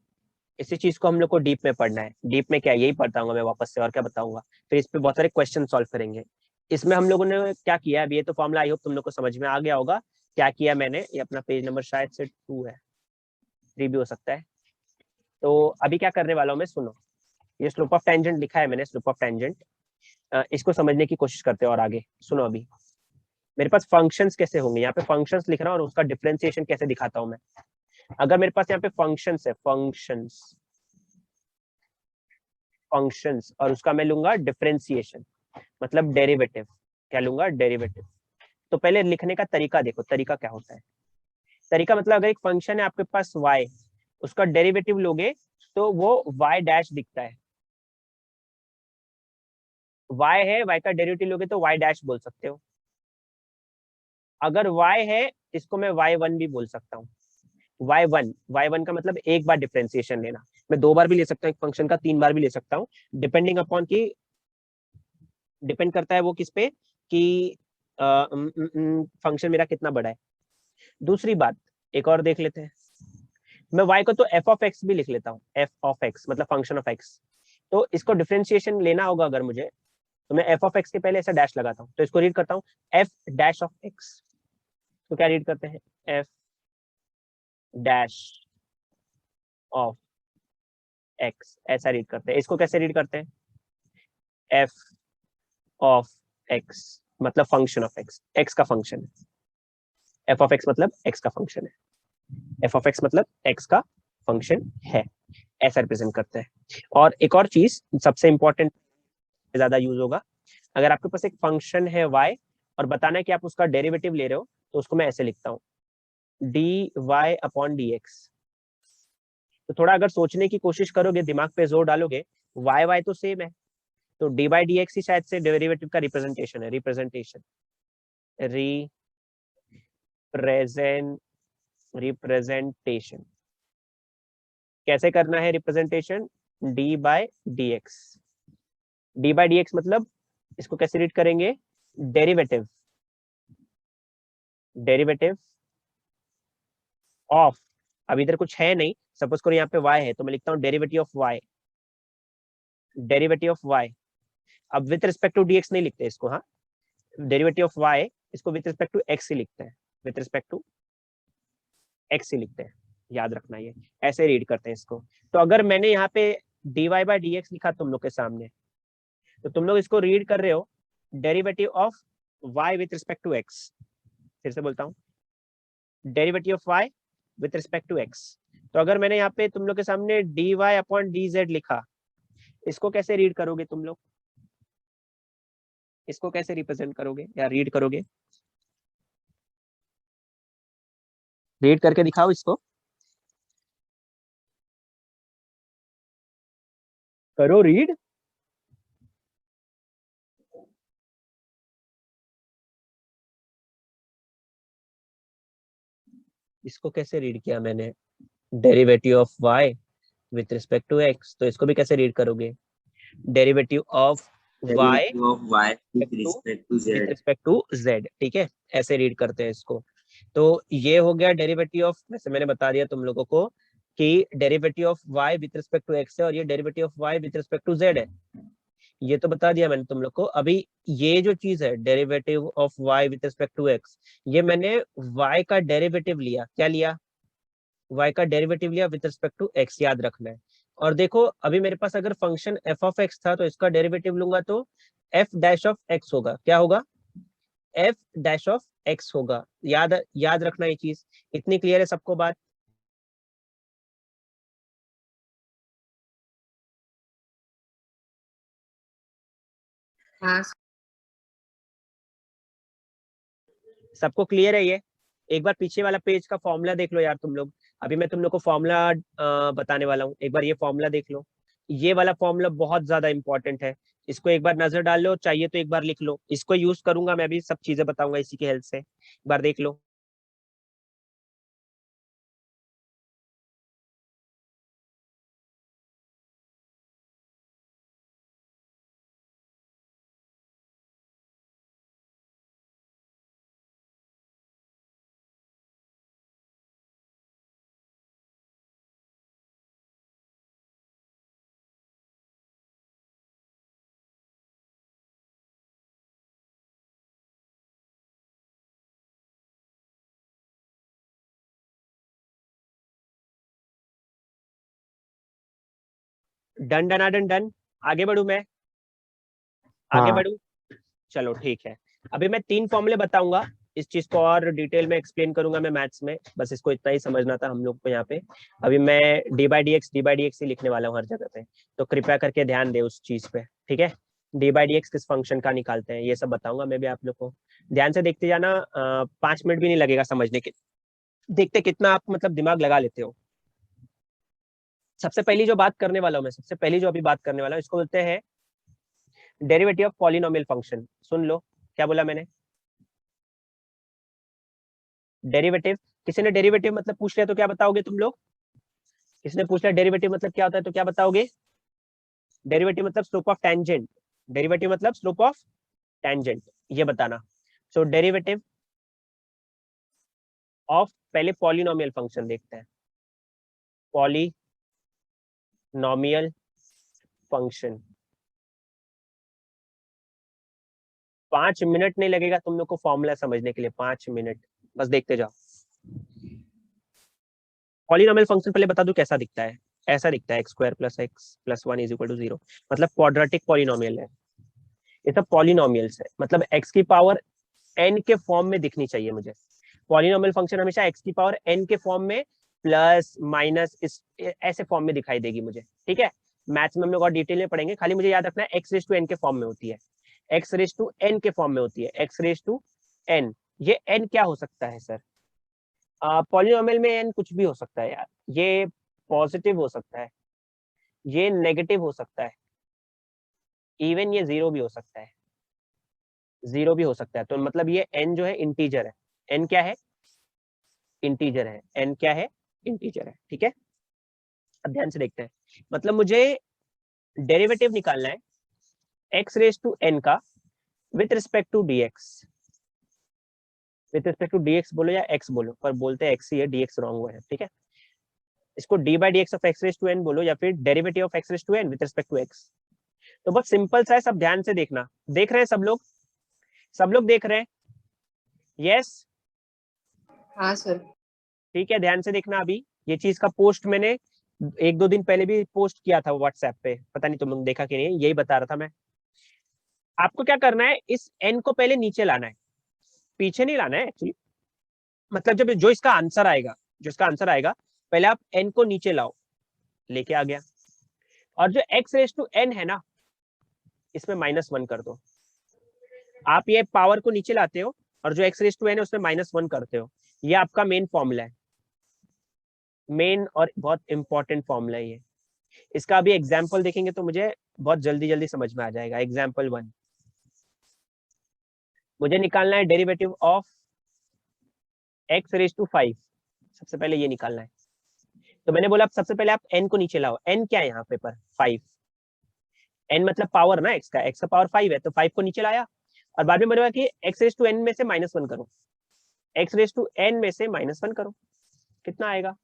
Speaker 1: इसी चीज को हम लोग को डीप में पढ़ना है। डीप में क्या, यही पढ़ाऊंगा मैं वापस से, और क्या बताऊंगा। फिर इस पे बहुत सारे क्वेश्चन सॉल्व करेंगे। इसमें हम लोगों ने क्या किया, अभी ये तो फॉर्मूला आई होप तुम लोग को समझ में आ गया होगा। क्या किया मैंने, ये अपना पेज नंबर शायद से 2 है, 3 भी हो सकता है। तो अभी क्या करने वाला हूँ मैं, सुनो। ये स्लोप ऑफ टेंजेंट लिखा है मैंने, स्लोप ऑफ टेंजेंट, इसको समझने की कोशिश करते हैं और आगे सुनो। अभी मेरे पास फंक्शंस कैसे होंगे, यहाँ पे फंक्शंस लिख रहा हूँ और उसका डिफरेंशिएशन कैसे दिखाता हूँ मैं। अगर मेरे पास यहाँ पे फंक्शंस है, फंक्शंस और उसका मैं लूंगा डिफरेंशिएशन, मतलब डेरिवेटिव। क्या लूंगा, डेरिवेटिव। तो पहले लिखने का तरीका देखो, तरीका क्या होता है। तरीका मतलब अगर एक फंक्शन है आपके पास y, उसका डेरिवेटिव लोगे तो वो y डैश दिखता है। y है, y का डेरिवेटिव लोगे तो y डैश बोल सकते हो। अगर y है, इसको मैं y1 भी बोल सकता हूँ। y1 का मतलब एक बार डिफरेंशिएशन लेना। मैं 2 बार भी ले सकता हूँ एक फंक्शन का, 3 बार भी ले सकता हूँ, डिपेंडिंग अपॉन की, डिपेंड करता है वो किस पे, कि फंक्शन मेरा कितना बड़ा है। दूसरी बात एक और देख लेते हैं, मैं y को तो f ऑफ x भी लिख लेता हूँ, f ऑफ x मतलब फंक्शन ऑफ x। तो इसको डिफरेंशिएशन लेना होगा अगर मुझे, तो मैं f ऑफ x के पहले ऐसा डैश लगाता हूँ, तो इसको रीड करता हूँ f डैश ऑफ x। तो क्या रीड करते हैं, f डैश ऑफ x, ऐसा रीड करते हैं। इसको कैसे रीड करते हैं, f ऑफ x मतलब फंक्शन ऑफ x, x का फंक्शन है। f ऑफ x मतलब x का फंक्शन है, f ऑफ x मतलब x का फंक्शन है, ऐसा रिप्रेजेंट करते हैं। और एक और चीज सबसे इंपॉर्टेंट, ज्यादा यूज होगा, अगर आपके पास एक फंक्शन है y और बताना है कि आप उसका डेरिवेटिव ले रहे हो, तो उसको मैं ऐसे लिखता हूँ dy अपॉन dx। तो थोड़ा अगर सोचने की कोशिश करोगे, दिमाग पे जोर डालोगे, y तो सेम है, तो dy by dx ही शायद से डेरिवेटिव का रिप्रेजेंटेशन है, रिप्रेजेंटेशन। कैसे करना है representation, D by D X. D by D X मतलब इसको कैसे रीड करेंगे, डेरिवेटिव, डेरिवेटिव ऑफ, अब इधर कुछ है नहीं, सपोज करो यहाँ पे y है तो मैं लिखता हूँ derivative of y, derivative of y। अब विथ रिस्पेक्ट टू dx नहीं लिखते इसको, हाँ, डेरिवेटिव ऑफ y इसको विथ रिस्पेक्ट टू x ही लिखते हैं, विथ रिस्पेक्ट टू x ही लिखते हैं, याद रखना ये ऐसे रीड करते हैं इसको। तो अगर मैंने यहाँ पे dy बाय dx लिखा तुम लोग के सामने, तो तुम लोग इसको रीड कर रहे हो derivative of y with respect to x। फिर से बोलता हूँ, derivative of y with respect to x। तो अगर मैंने यहाँ पे तुम लोग के सामने dy अपॉन dz लिखा, इसको कैसे रीड करोगे तुम लोग, इसको कैसे रिप्रेजेंट करोगे या रीड करोगे, रीड करके दिखाओ इसको, करो रीड। इसको कैसे रीड किया मैंने, derivative of y with respect to x, तो इसको भी कैसे रीड करोगे, derivative of y with respect to z, ठीक है, ऐसे रीड करते हैं इसको। तो ये हो गया डेरिवेटिव ऑफ, वैसे मैंने बता दिया तुम लोगों को कि derivative of y with respect to x है और ये derivative of y with respect to z है, ये तो बता दिया मैंने तुम लोग को। अभी ये जो चीज है derivative of y with respect to x, ये मैंने y का डेरिवेटिव लिया, क्या लिया, y का डेरिवेटिव लिया विथ रिस्पेक्ट टू x, याद रखना है। और देखो अभी मेरे पास अगर फंक्शन f ऑफ x था तो इसका डेरिवेटिव लूंगा तो f डैश ऑफ x होगा, क्या होगा, f डैश ऑफ x होगा, याद रखना ये चीज। इतनी क्लियर है सबको बात,
Speaker 2: हाँ
Speaker 1: सबको क्लियर है ये। एक बार पीछे वाला पेज का फॉर्मूला देख लो यार तुम लोग, अभी मैं तुम लोग को फॉर्मूला बताने वाला हूँ, एक बार ये फॉर्मूला देख लो, ये वाला फॉर्मूला बहुत ज्यादा इंपॉर्टेंट है, इसको एक बार नजर डाल लो, चाहिए तो एक बार लिख लो, इसको यूज करूंगा मैं भी, सब चीजें बताऊंगा इसी की हेल्प से, एक बार देख लो। डन डन डन डन, आगे बढ़ू मैं, आगे
Speaker 4: हाँ।
Speaker 1: बढ़ू, चलो ठीक है। अभी मैं 3 फॉर्मूले बताऊंगा, इस चीज को और डिटेल में एक्सप्लेन करूंगा मैं मैथ्स में, बस इसको इतना ही समझना था हम लोग को यहाँ पे। अभी मैं डी बाई डी एक्स ही लिखने वाला हूँ हर जगह पे, तो कृपया करके ध्यान दे उस चीज पे, ठीक है। डी बाई डी एक्स किस फंक्शन का निकालते हैं ये सब बताऊंगा मैं भी आप लोग को, ध्यान से देखते जाना, 5 मिनट भी नहीं लगेगा समझने के, देखते कितना आप मतलब दिमाग लगा लेते हो। सबसे पहली जो बात करने वाला हूँ मैं, सबसे पहली जो अभी बात करने वाला हूँ, इसको बोलते हैं डेरिवेटिव ऑफ पॉलिनोमियल फंक्शन। सुन लो क्या बोला मैंने, डेरिवेटिव, किसी ने डेरिवेटिव मतलब पूछ लिया तो क्या बताओगे तुम लोग, किसी ने पूछ लिया डेरिवेटिव मतलब क्या होता है तो क्या बताओगे, डेरिवेटिव मतलब स्लोप ऑफ टेंजेंट, डेरिवेटिव मतलब स्लोप ऑफ टेंजेंट, ये बताना। सो डेरिवेटिव ऑफ, पहले पॉलिनोमियल फंक्शन देखते हैं, पॉलिनोमियल फंक्शन, 5 मिनट नहीं लगेगा तुम लोग को फॉर्मूला समझने के लिए, 5 मिनट बस देखते जाओ। पॉलिनोमियल फंक्शन पहले बता दूं कैसा दिखता है, ऐसा दिखता है x² + x + 1 = 0, मतलब क्वाड्रेटिक पॉलिनोमियल है, ये सब पॉलिनोमियल्स है, मतलब x की पावर n के फॉर्म में दिखनी चाहिए मुझे, पॉलिनोमियल फंक्शन हमेशा x की पावर n के फॉर्म में प्लस माइनस इस ऐसे फॉर्म में दिखाई देगी मुझे, ठीक है। मैथ्स में हम लोग और डिटेल में पढ़ेंगे, खाली मुझे याद रखना है x⁴n के फॉर्म में होती है, x⁴n के फॉर्म में होती है, x⁴n, ये n क्या हो सकता है सर, पॉलिनोमियल में n कुछ भी हो सकता है यार, ये पॉजिटिव हो सकता है, ये नेगेटिव हो सकता है, इवन ये 0 भी हो सकता है, 0 भी हो सकता है, तो मतलब ये n जो है इंटीजर है, n क्या है, इंटीजर है, n क्या है, इंटीजर है, ठीक है। अब ध्यान से देखते हैं, मतलब मुझे डेरिवेटिव निकालना है x रेज टू n का with respect to dx। With respect to dx बोलो या x बोलो, पर बोलते हैं x ही है, dx रॉन्ग हुआ है, ठीक है। इसको d by dx of x raise to n बोलो या फिर derivative of x raise to n with respect to x। तो बहुत सिंपल सा है, सब ध्यान से देखना। देख रहे हैं सब लोग? सब लोग देख रहे हैं? यस,
Speaker 2: हाँ सर।
Speaker 1: ठीक है, ध्यान से देखना। अभी ये चीज का पोस्ट मैंने 1-2 दिन पहले भी पोस्ट किया था व्हाट्सएप पे, पता नहीं तुम लोग देखा कि नहीं, यही बता रहा था मैं। आपको क्या करना है, इस n को पहले नीचे लाना है, पीछे नहीं लाना है एक्चुअली। मतलब जब जो इसका आंसर आएगा, पहले आप n को नीचे लाओ, लेके आ गया। और जो x रेज टू n है ना, इसमें -1 कर दो। आप ये पावर को नीचे लाते हो और जो x रेज टू n है उसमें -1 करते हो। ये आपका मेन फॉर्मूला है, मेन और बहुत इंपॉर्टेंट फॉर्मूला है ये। इसका अभी एग्जाम्पल देखेंगे तो मुझे बहुत जल्दी जल्दी समझ में आ जाएगा। एग्जाम्पल 1, मुझे निकालना है derivative of x raise to 5। सबसे पहले ये निकालना है। तो मैंने बोला सबसे पहले आप n को नीचे लाओ। n क्या है यहाँ पे पर 5, n मतलब पावर ना x का पावर 5 है, तो 5 को नीचे लाया। और बाद में बोला कि x रेज टू n में से -1 करो, x रेज टू n में से -1 करो, कितना आएगा?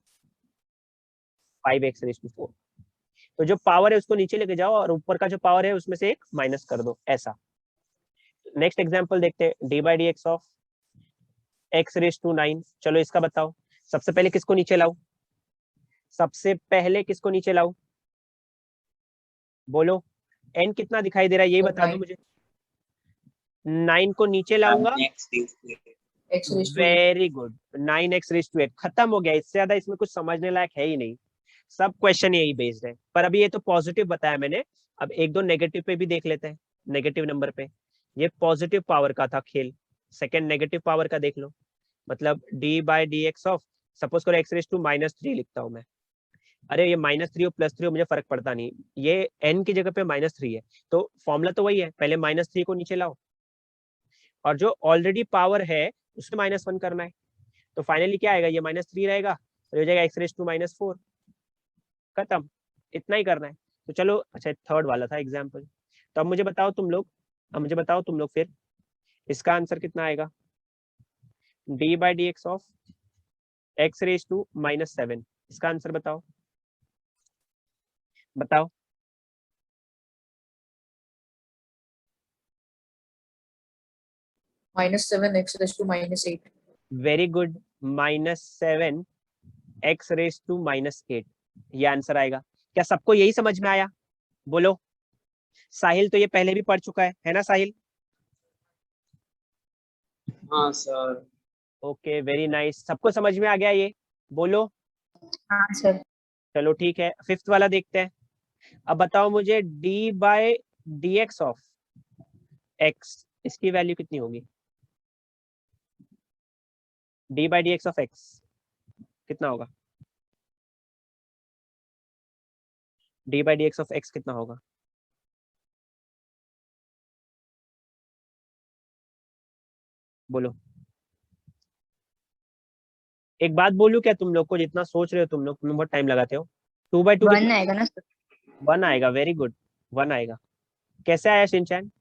Speaker 1: 5x raise to 4। तो जो पावर है उसको नीचे लेके जाओ और ऊपर का जो पावर है उसमें से एक माइनस कर दो, ऐसा। नेक्स्ट एग्जांपल देखते हैं, d by d x of x raise to 9। चलो इसका बताओ, सबसे पहले किसको नीचे लाऊं? बोलो, n कितना दिखाई दे रहा है यही बता दो मुझे। 9 को नीचे लाऊंगा, very good, 9x raise to 8। खत्म हो गया, इससे ज्यादा इसमें कुछ समझने लायक है ही नहीं, सब क्वेश्चन यही बेस्ड है। पर अभी ये तो पॉजिटिव बताया मैंने, अब 1-2 नेगेटिव पे भी देख लेते हैं। नेगेटिव नंबर पे, ये पॉजिटिव पावर का था खेल, सेकंड नेगेटिव पावर का देख लो। मतलब d by d x of, suppose करो x रेज टू -3 लिखता हूं मैं। अरे ये -3 हो +3 हो मुझे फर्क पड़ता नहीं, ये n की जगह पे -3 है, तो फॉर्मूला तो वही है, पहले -3 को नीचे लाओ और जो ऑलरेडी पावर है उसमें -1 करना है। तो फाइनली क्या आएगा, ये -3 रहेगा, तो हो जाएगा x रेज टू -4। खत्म, इतना ही करना है। तो चलो, अच्छा थर्ड वाला था एग्जाम्पल। तो अब मुझे बताओ तुम लोग, फिर इसका आंसर कितना आएगा? d by d x of x raise to -7। इसका आंसर बताओ।
Speaker 4: -7 x raised to -8।
Speaker 1: Very good, -7 x raise to -8, ये आंसर आएगा। क्या सबको यही समझ में आया? बोलो। साहिल तो ये पहले भी पढ़ चुका है ना साहिल?
Speaker 3: हाँ सर।
Speaker 1: ओके, वेरी नाइस, सबको समझ में आ गया ये? बोलो।
Speaker 2: हाँ सर।
Speaker 1: चलो ठीक है, फिफ्थ वाला देखते हैं। अब बताओ मुझे d by D x of x, इसकी वैल्यू कितनी होगी? d by d x of x कितना होगा? d by d x of x कितना होगा? बोलो। एक बात बोलूं क्या तुम लोग को, जितना सोच रहे हो तुम लोग बहुत टाइम लगाते हो। 2/2
Speaker 2: 1 आएगा ना सर?
Speaker 1: 1 आएगा, वेरी गुड, 1 आएगा। कैसे आया शिनचैन?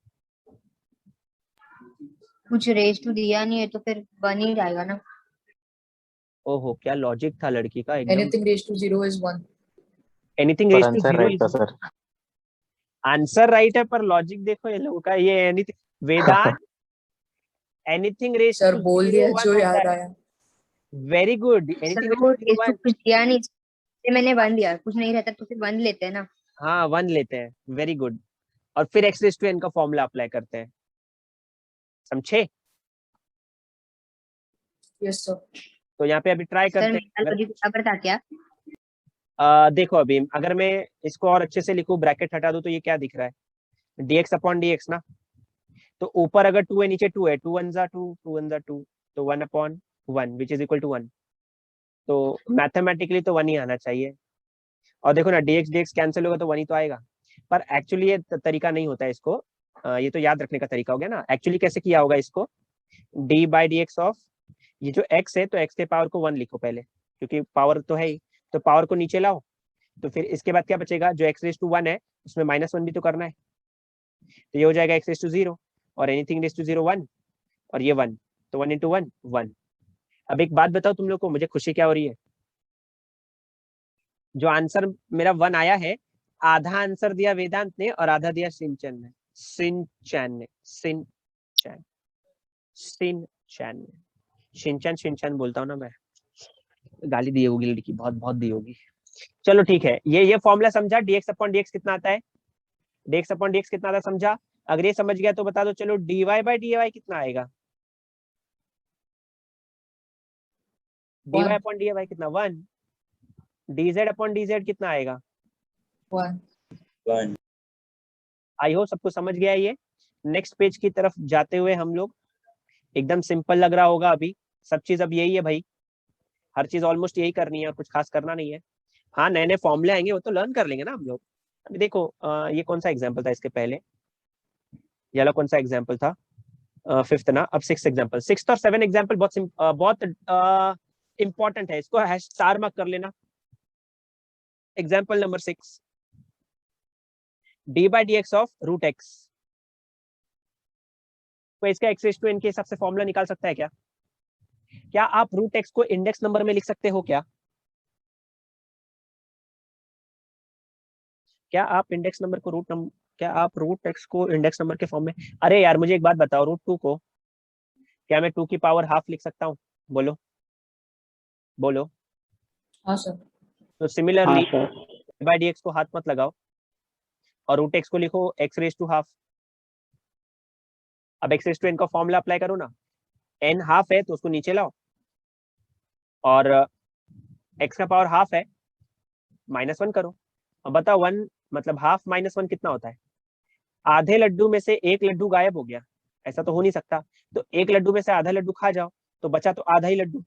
Speaker 2: कुछ रेज टू दिया नहीं है तो फिर 1 ही आएगा ना।
Speaker 1: ओहो, क्या लॉजिक था लड़की का एकदम।
Speaker 4: Anything raised to 0 is 1।
Speaker 1: Anything
Speaker 5: पर
Speaker 1: रेज टू
Speaker 5: आंसर
Speaker 1: 0
Speaker 5: राइट था सर।
Speaker 1: आंसर राइट है, पर लॉजिक देखो ये लोगों का, ये anything Vedant, anything raise
Speaker 4: sir
Speaker 1: to
Speaker 4: बोल
Speaker 1: 0
Speaker 4: दिया
Speaker 1: 1
Speaker 4: जो
Speaker 1: होता
Speaker 4: याद
Speaker 1: है।
Speaker 4: आया।
Speaker 1: वेरी गुड,
Speaker 2: सर
Speaker 1: एनीथिंग
Speaker 2: वो
Speaker 1: रेज टू
Speaker 2: रेज
Speaker 1: 0
Speaker 2: टू
Speaker 1: 1।
Speaker 2: कुछ दिया नहीं, इसलिए मैंने 1 दिया, कुछ नहीं रहता तो फिर 1 लेते हैं ना।
Speaker 1: हाँ 1 लेते हैं, वेरी गुड। और फिर x रेज टू n का फॉर्मूला अप्लाई करते हैं, समझे?
Speaker 4: Yes sir.
Speaker 1: तो यहाँ पे अभी ट्राई
Speaker 2: सर
Speaker 1: करते
Speaker 2: मेरा
Speaker 1: हैं।
Speaker 2: लॉजिक बराबर था क्या?
Speaker 1: देखो अभी अगर मैं इसको और अच्छे से लिखूं, ब्रैकेट हटा दूं, तो ये क्या दिख रहा है? dx अपॉन dx ना। तो ऊपर अगर 2 है, नीचे 2 है, 2 1 जा 2, 2 1 जा 2, तो 1 upon 1 which is equal to 1। तो मैथमेटिकली तो 1 ही आना चाहिए। और देखो ना, dx dx कैंसिल होगा तो 1 ही तो आएगा। पर एक्चुअली ये तरीका नहीं होता है इसको, ये तो याद रखने का तरीका हो गया ना। एक्चुअली कैसे किया होगा इसको, d by d x of, ये जो x है तो x के पावर को 1 लिखो पहले, क्योंकि पावर तो है ही, तो पावर को नीचे लाओ तो फिर इसके बाद क्या बचेगा, जो x रेज टू 1 है उसमें -1 भी तो करना है, तो ये हो जाएगा x रेज टू 0 और एनीथिंग रेज टू 0 1 और ये 1, तो 1 into 1 1। अब एक बात बताओ तुम लोग को, मुझे खुशी क्या हो रही है, जो आंसर मेरा 1 आया है, आधा आंसर दिया वेदांत ने और आधा दिया सिंचन ने। सिंचन बोलता हूँ ना मैं, गाली दी होगी लड़की, बहुत बहुत दी होगी। चलो ठीक है, ये फॉर्मूला समझा, dx अपॉन dx कितना आता है, dx अपॉन dx कितना आता है समझा। अगर ये समझ गया तो बता दो चलो dy by dy कितना आएगा, dy अपॉन dy कितना 1, dz अपॉन dz कितना आएगा
Speaker 4: 1।
Speaker 1: आई होप सबको समझ गया ये। नेक्स्ट पेज की तरफ जाते हुए हम लोग, एकदम सिंपल लग रहा होगा अभी, सब चीज अब यही है भाई, हर चीज ऑलमोस्ट यही करनी है और कुछ खास करना नहीं है। हाँ नए नए फॉर्मूले आएंगे वो तो लर्न कर लेंगे ना हम लोग। अभी देखो ये कौन सा एग्जाम्पल था इसके पहले, ये वाला कौन सा एग्जाम्पल था, फिफ्थ ना, अब सिक्स एग्जाम्पल, सिक्स और सेवन एग्जाम्पल बहुत इंपॉर्टेंट है, इसको स्टार मार्क कर लेना। Example number 6, d by d x of root x, तो इसका एक्स रेज टू एन के हिसाब से फॉर्मूला निकाल सकता है क्या? क्या आप रूट एक्स को इंडेक्स नंबर में लिख सकते हो क्या? क्या आप इंडेक्स नंबर को क्या आप रूट एक्स को इंडेक्स नंबर के फॉर्म में, अरे यार मुझे एक बात बताओ, रूट 2 को क्या मैं 2 की पावर हाफ लिख सकता हूँ? बोलो बोलो।
Speaker 4: हाँ सर।
Speaker 1: तो सिमिलरली
Speaker 3: हाँ सर।
Speaker 1: बाई डी एक्स को हाथ मत लगाओ और रूट एक्स को लिखो एक्स रेज टू हाफ। अब एक्स रेज टू एन का फॉर्मूला अप्लाई करो ना, एन हाफ है तो उसको नीचे लाओ और एक्स का पावर हाफ है, -1 करो। अब बताओ 1 मतलब हाफ -1 कितना होता है? आधे लड्डू में से एक लड्डू गायब हो गया, ऐसा तो हो नहीं सकता, तो एक लड्डू में से आधा लड्डू खा जाओ तो बचा तो आधा ही लड्डू,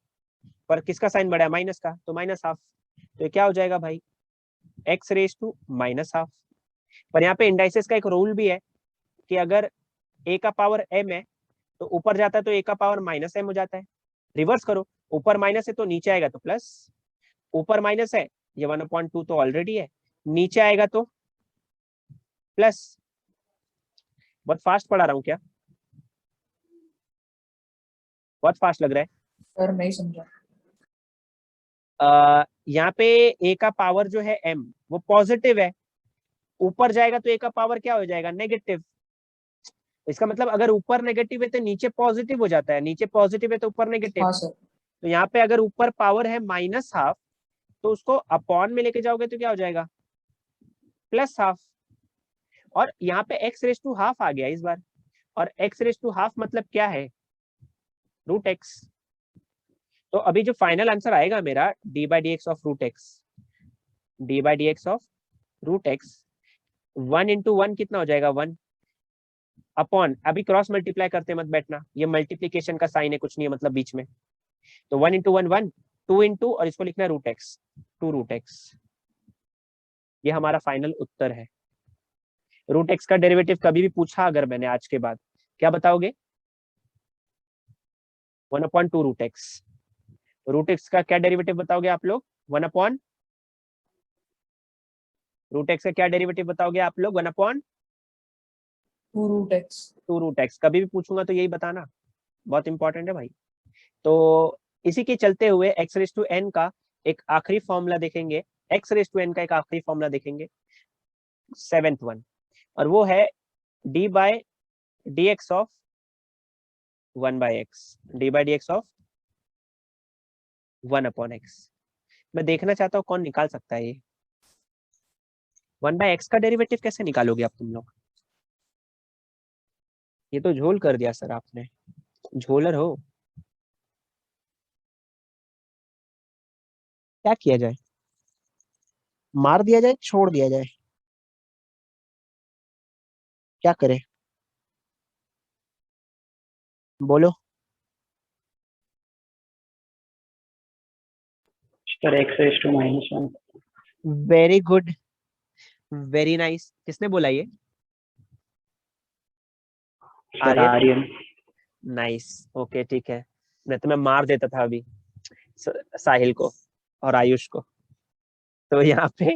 Speaker 1: पर किसका साइन बढ़ा है, माइनस का, तो माइनस हाफ। तो क्या हो जाएगा भाई, x raise to minus half. पर यहाँ पे इंडाइसेस का एक रूल भी है कि अगर ए का पावर m है तो ऊपर जाता है तो ए का पावर -m हो जाता है। रिवर्स करो, ऊपर माइनस है तो नीचे आएगा तो प्लस, ऊपर माइनस है ये 1/2 तो ऑलरेडी है, नीचे आएगा तो प्लस। बहुत फास्ट पढ़ा रहा हूँ क्या? बहुत फास्ट लग रहा है?
Speaker 4: सर नहीं समझा।
Speaker 1: यहाँ पे ए का पावर जो है m वो पॉजिटिव है, ऊपर जाएगा तो ए का पावर क्या हो जाएगा, नेगेटिव। इसका मतलब अगर ऊपर नेगेटिव है तो नीचे पॉजिटिव हो जाता है, नीचे पॉजिटिव है तो ऊपर नेगेटिव।
Speaker 4: हाँ सर।
Speaker 1: तो यहाँ पे अगर ऊपर पावर है -1/2 तो उसको अपॉन में लेके जाओगे तो क्या हो जाएगा, +1/2। और यहाँ पे एक्स रेज टू हाफ आ गया इस बार, और एक्स रेज टू हाफ मतलब क्या है, रूट एक्स। तो अभी जो फाइनल आंसर आएगा मेरा d by d x of root x, d by d x of root x 1 into 1 कितना हो जाएगा 1 अपॉन, अभी क्रॉस मल्टीप्लाई करते मत बैठना, ये मल्टीप्लीकेशन का साइन है, कुछ नहीं है मतलब बीच में। तो 1 into 1 1, 2 into और इसको लिखना है रूट एक्स, 2 रूट एक्स। ये हमारा फाइनल उत्तर है। रूट एक्स का डेरिवेटिव कभी भी पूछा अगर मैंने आज के बाद, क्या बताओगे? 1/2 रूट एक्स। रूट एक्स का क्या डेरिवेटिव बताओगे आप लोग? 1/, रूट एक्स का क्या डेरिवेटिव बताओगे आप लोग? 1/2
Speaker 4: रूट एक्स।
Speaker 1: कभी भी पूछूंगा तो यही बताना, बहुत इंपॉर्टेंट है भाई। तो इसी के चलते हुए एक्स रेज टू एन का एक आखिरी फॉर्मूला देखेंगे, एक्स रेज टू एन का एक आखिरी फॉर्मूला देखेंगे, 7th वन, और वो है D by d x of 1/x, D by d x of 1/x। मैं देखना चाहता हूँ कौन निकाल सकता है ये 1/x का डेरिवेटिव कैसे निकालोगे आप तुम लोग? ये तो झोल कर दिया सर आपने, झोलर हो। क्या किया जाए, मार दिया जाए, छोड़ दिया जाए, क्या करे बोलो?
Speaker 3: Sir x raise to -1।
Speaker 1: Very good, very nice. किसने बोला ये?
Speaker 3: सर आर्यन।
Speaker 1: नाइस, ओके ठीक है, नहीं तो मैं मार देता था अभी साहिल को और आयुष को। तो यहाँ पे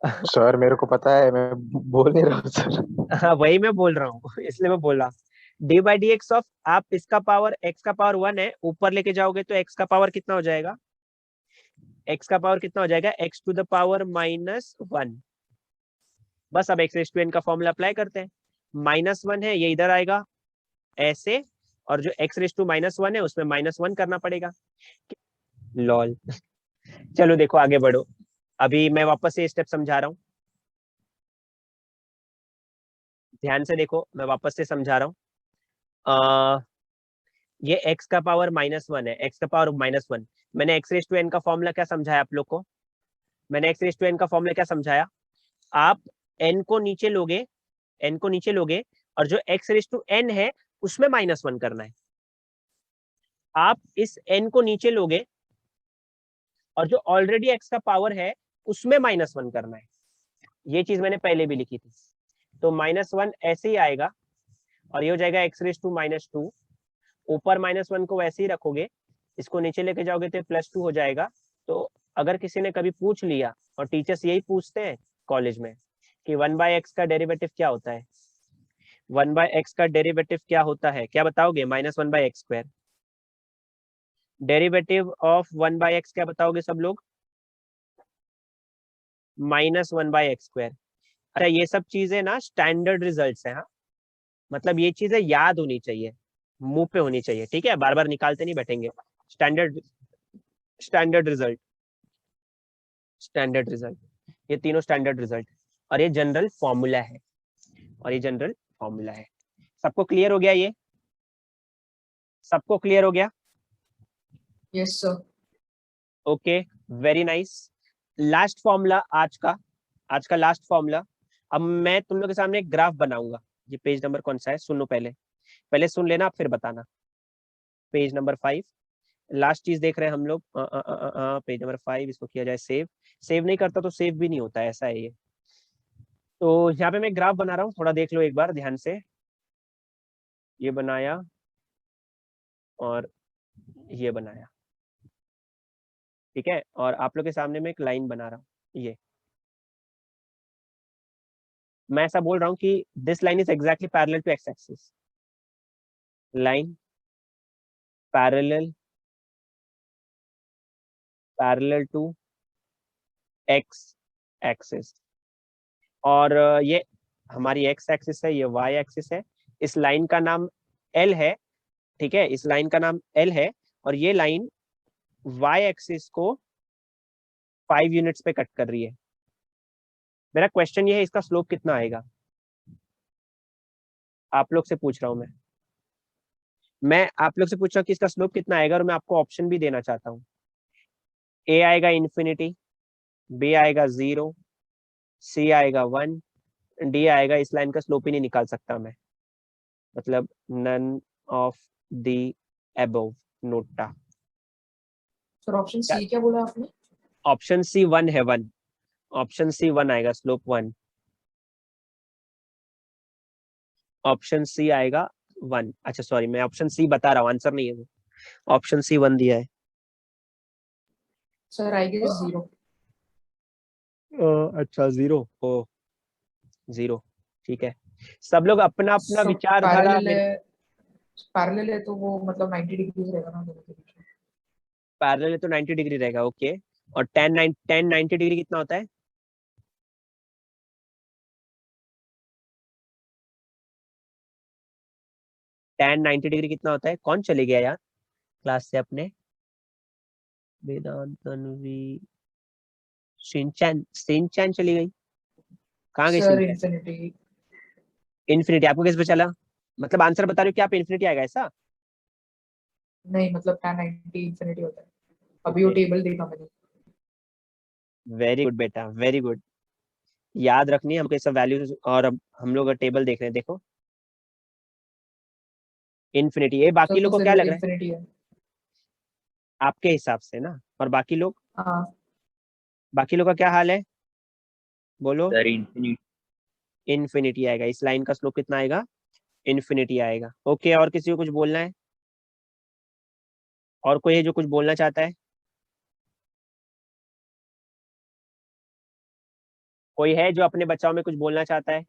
Speaker 5: सर मेरे को पता है, मैं बोल नहीं रहा हूँ सर।
Speaker 1: हाँ वही मैं बोल रहा हूँ इसलिए मैं बोल रहा हूँ। D by d x of, आप इसका पावर एक्स का पावर 1 है, ऊपर लेके जाओगे तो एक्स का पावर कितना हो जाएगा, एक्स का पावर कितना हो जाएगा, एक्स टू द पावर -1। बस अब एक्स रेस टू एन का फॉर्मूला अप्लाई करते हैं। -1 है, ये इधर आएगा ऐसे, और जो एक्स रेस टू -1 है उसमें -1 करना पड़ेगा। लॉल। चलो देखो आगे बढ़ो, अभी मैं वापस से स्टेप समझा रहा हूँ, ध्यान से देखो, मैं वापस से समझा रहा हूँ। ये x का पावर -1 है, x का पावर -1। मैंने x रेस टू n का फॉर्मूला क्या समझाया आप लोग को, मैंने x रेस टू n का फॉर्मूला क्या समझाया, आप n को नीचे लोगे, n को नीचे लोगे, और जो x रेस टू n है उसमें -1 करना है। आप इस n को नीचे लोगे और जो ऑलरेडी x का पावर है उसमें -1 करना है। ये चीज मैंने पहले भी लिखी थी। तो -1 ऐसे ही आएगा, और ये हो जाएगा x रेस टू -2। ऊपर -1 को वैसे ही रखोगे, इसको नीचे लेके जाओगे तो +2 हो जाएगा। तो अगर किसी ने कभी पूछ लिया, और टीचर्स यही पूछते हैं कॉलेज में, कि 1/x का डेरिवेटिव क्या होता है, 1/x का डेरिवेटिव क्या होता है, क्या बताओगे, -1/x²। डेरिवेटिव ऑफ 1/x क्या बताओगे सब लोग, -1/x²। अच्छा ये सब चीजें ना स्टैंडर्ड रिजल्ट्स हैं, हाँ, मतलब ये चीजें याद होनी चाहिए, मुंह पे होनी चाहिए, ठीक है, बार बार निकालते नहीं बैठेंगे। Standard standard result, standard result, ये तीनों स्टैंडर्ड रिजल्ट, और ये जनरल फॉर्मूला है, और ये जनरल फॉर्मूला है। सबको क्लियर हो गया, ये सबको क्लियर हो गया,
Speaker 4: yes sir.
Speaker 1: Okay, very nice. Last formula आज का लास्ट फॉर्मूला। अब मैं तुम लोग के सामने एक ग्राफ बनाऊंगा, ये पेज नंबर कौन सा है, सुनो पहले, पहले सुन लेना फिर बताना। पेज नंबर 5, लास्ट चीज देख रहे हैं हम लोग, पेज नंबर 5, इसको किया जाए सेव, सेव नहीं करता तो सेव भी नहीं होता, ऐसा है ये। तो यहाँ पे मैं ग्राफ बना रहा हूँ, थोड़ा देख लो एक बार ध्यान से, ये बनाया और ये बनाया, ठीक है, और आप लोग के सामने मैं एक लाइन बना रहा हूँ, ये मैं ऐसा बोल रहा हूँ कि this line is exactly parallel to x axis, line parallel parallel to x axis, और ये हमारी एक्स एक्सिस है, ये वाई एक्सिस है, इस लाइन का नाम एल है, ठीक है, इस लाइन का नाम एल है, और ये लाइन वाई एक्सिस को 5 यूनिट्स पे कट कर रही है। मेरा क्वेश्चन ये है, इसका स्लोप कितना आएगा, आप लोग से पूछ रहा हूं मैं आप लोग से पूछ रहा हूँ कि इसका स्लोप कितना आएगा, और मैं आपको ऑप्शन भी देना चाहता हूँ। ए आएगा इन्फिनिटी, बी आएगा 0, सी आएगा 1, डी आएगा, इस लाइन का स्लोप ही नहीं निकाल सकता मैं, मतलब none of the above NOTA.
Speaker 4: Sir option C क्या बोला आपने?
Speaker 1: ऑप्शन सी 1 है, 1, ऑप्शन सी 1 आएगा, स्लोप 1, ऑप्शन सी आएगा 1। अच्छा सॉरी, मैं ऑप्शन सी बता रहा हूँ, आंसर नहीं है वो, ऑप्शन सी 1 दिया है।
Speaker 4: Sir I guess 0।
Speaker 1: अच्छा 0, ओ 0, ठीक है, सब लोग अपना अपना
Speaker 4: सो
Speaker 1: विचारधारा
Speaker 4: पैरेलल है तो वो मतलब 90 डिग्रीज रहेगा ना दोनों के बीच में।
Speaker 1: पैरेलल है तो 90 डिग्री रहेगा, ओके, और 10 90 डिग्री कितना होता है, tan 90 डिग्री कितना होता है, कौन चले गया यार क्लास से अपने, वेदांत, तन्वी, सिंचैन चली गई, कहाँ गई
Speaker 4: सर
Speaker 1: सिंचैन,
Speaker 4: इंफिनिटी।
Speaker 1: इन्फिनिटी, आपको किस पे चला, मतलब आंसर बता रहे हो कि आप इन्फिनिटी आएगा ऐसा,
Speaker 4: नहीं मतलब tan 90 इंफिनिटी होता है, अभी वो टेबल देखा मैंने।
Speaker 1: वेरी गुड बेटा, वेरी गुड, याद रखनी है हमको ये सब वैल्यूज, और अब हम लोग टेबल देख रहे हैं, देखो इन्फिनिटी, ये
Speaker 4: सर
Speaker 1: बाकी
Speaker 4: तो
Speaker 1: लोग को
Speaker 4: फिर
Speaker 1: क्या लग रहा है
Speaker 4: इंफिनिटी है।
Speaker 1: आपके हिसाब से ना, और बाकी लोग,
Speaker 4: हाँ
Speaker 1: बाकी लोग का क्या हाल है, बोलो,
Speaker 3: सर इंफिनिटी।
Speaker 1: इन्फिनिटी आएगा, इस लाइन का स्लोप कितना आएगा, इन्फिनिटी आएगा, ओके, और किसी को कुछ बोलना है, और कोई है जो कुछ बोलना चाहता है, कोई है जो अपने बचाव में कुछ बोलना चाहता है?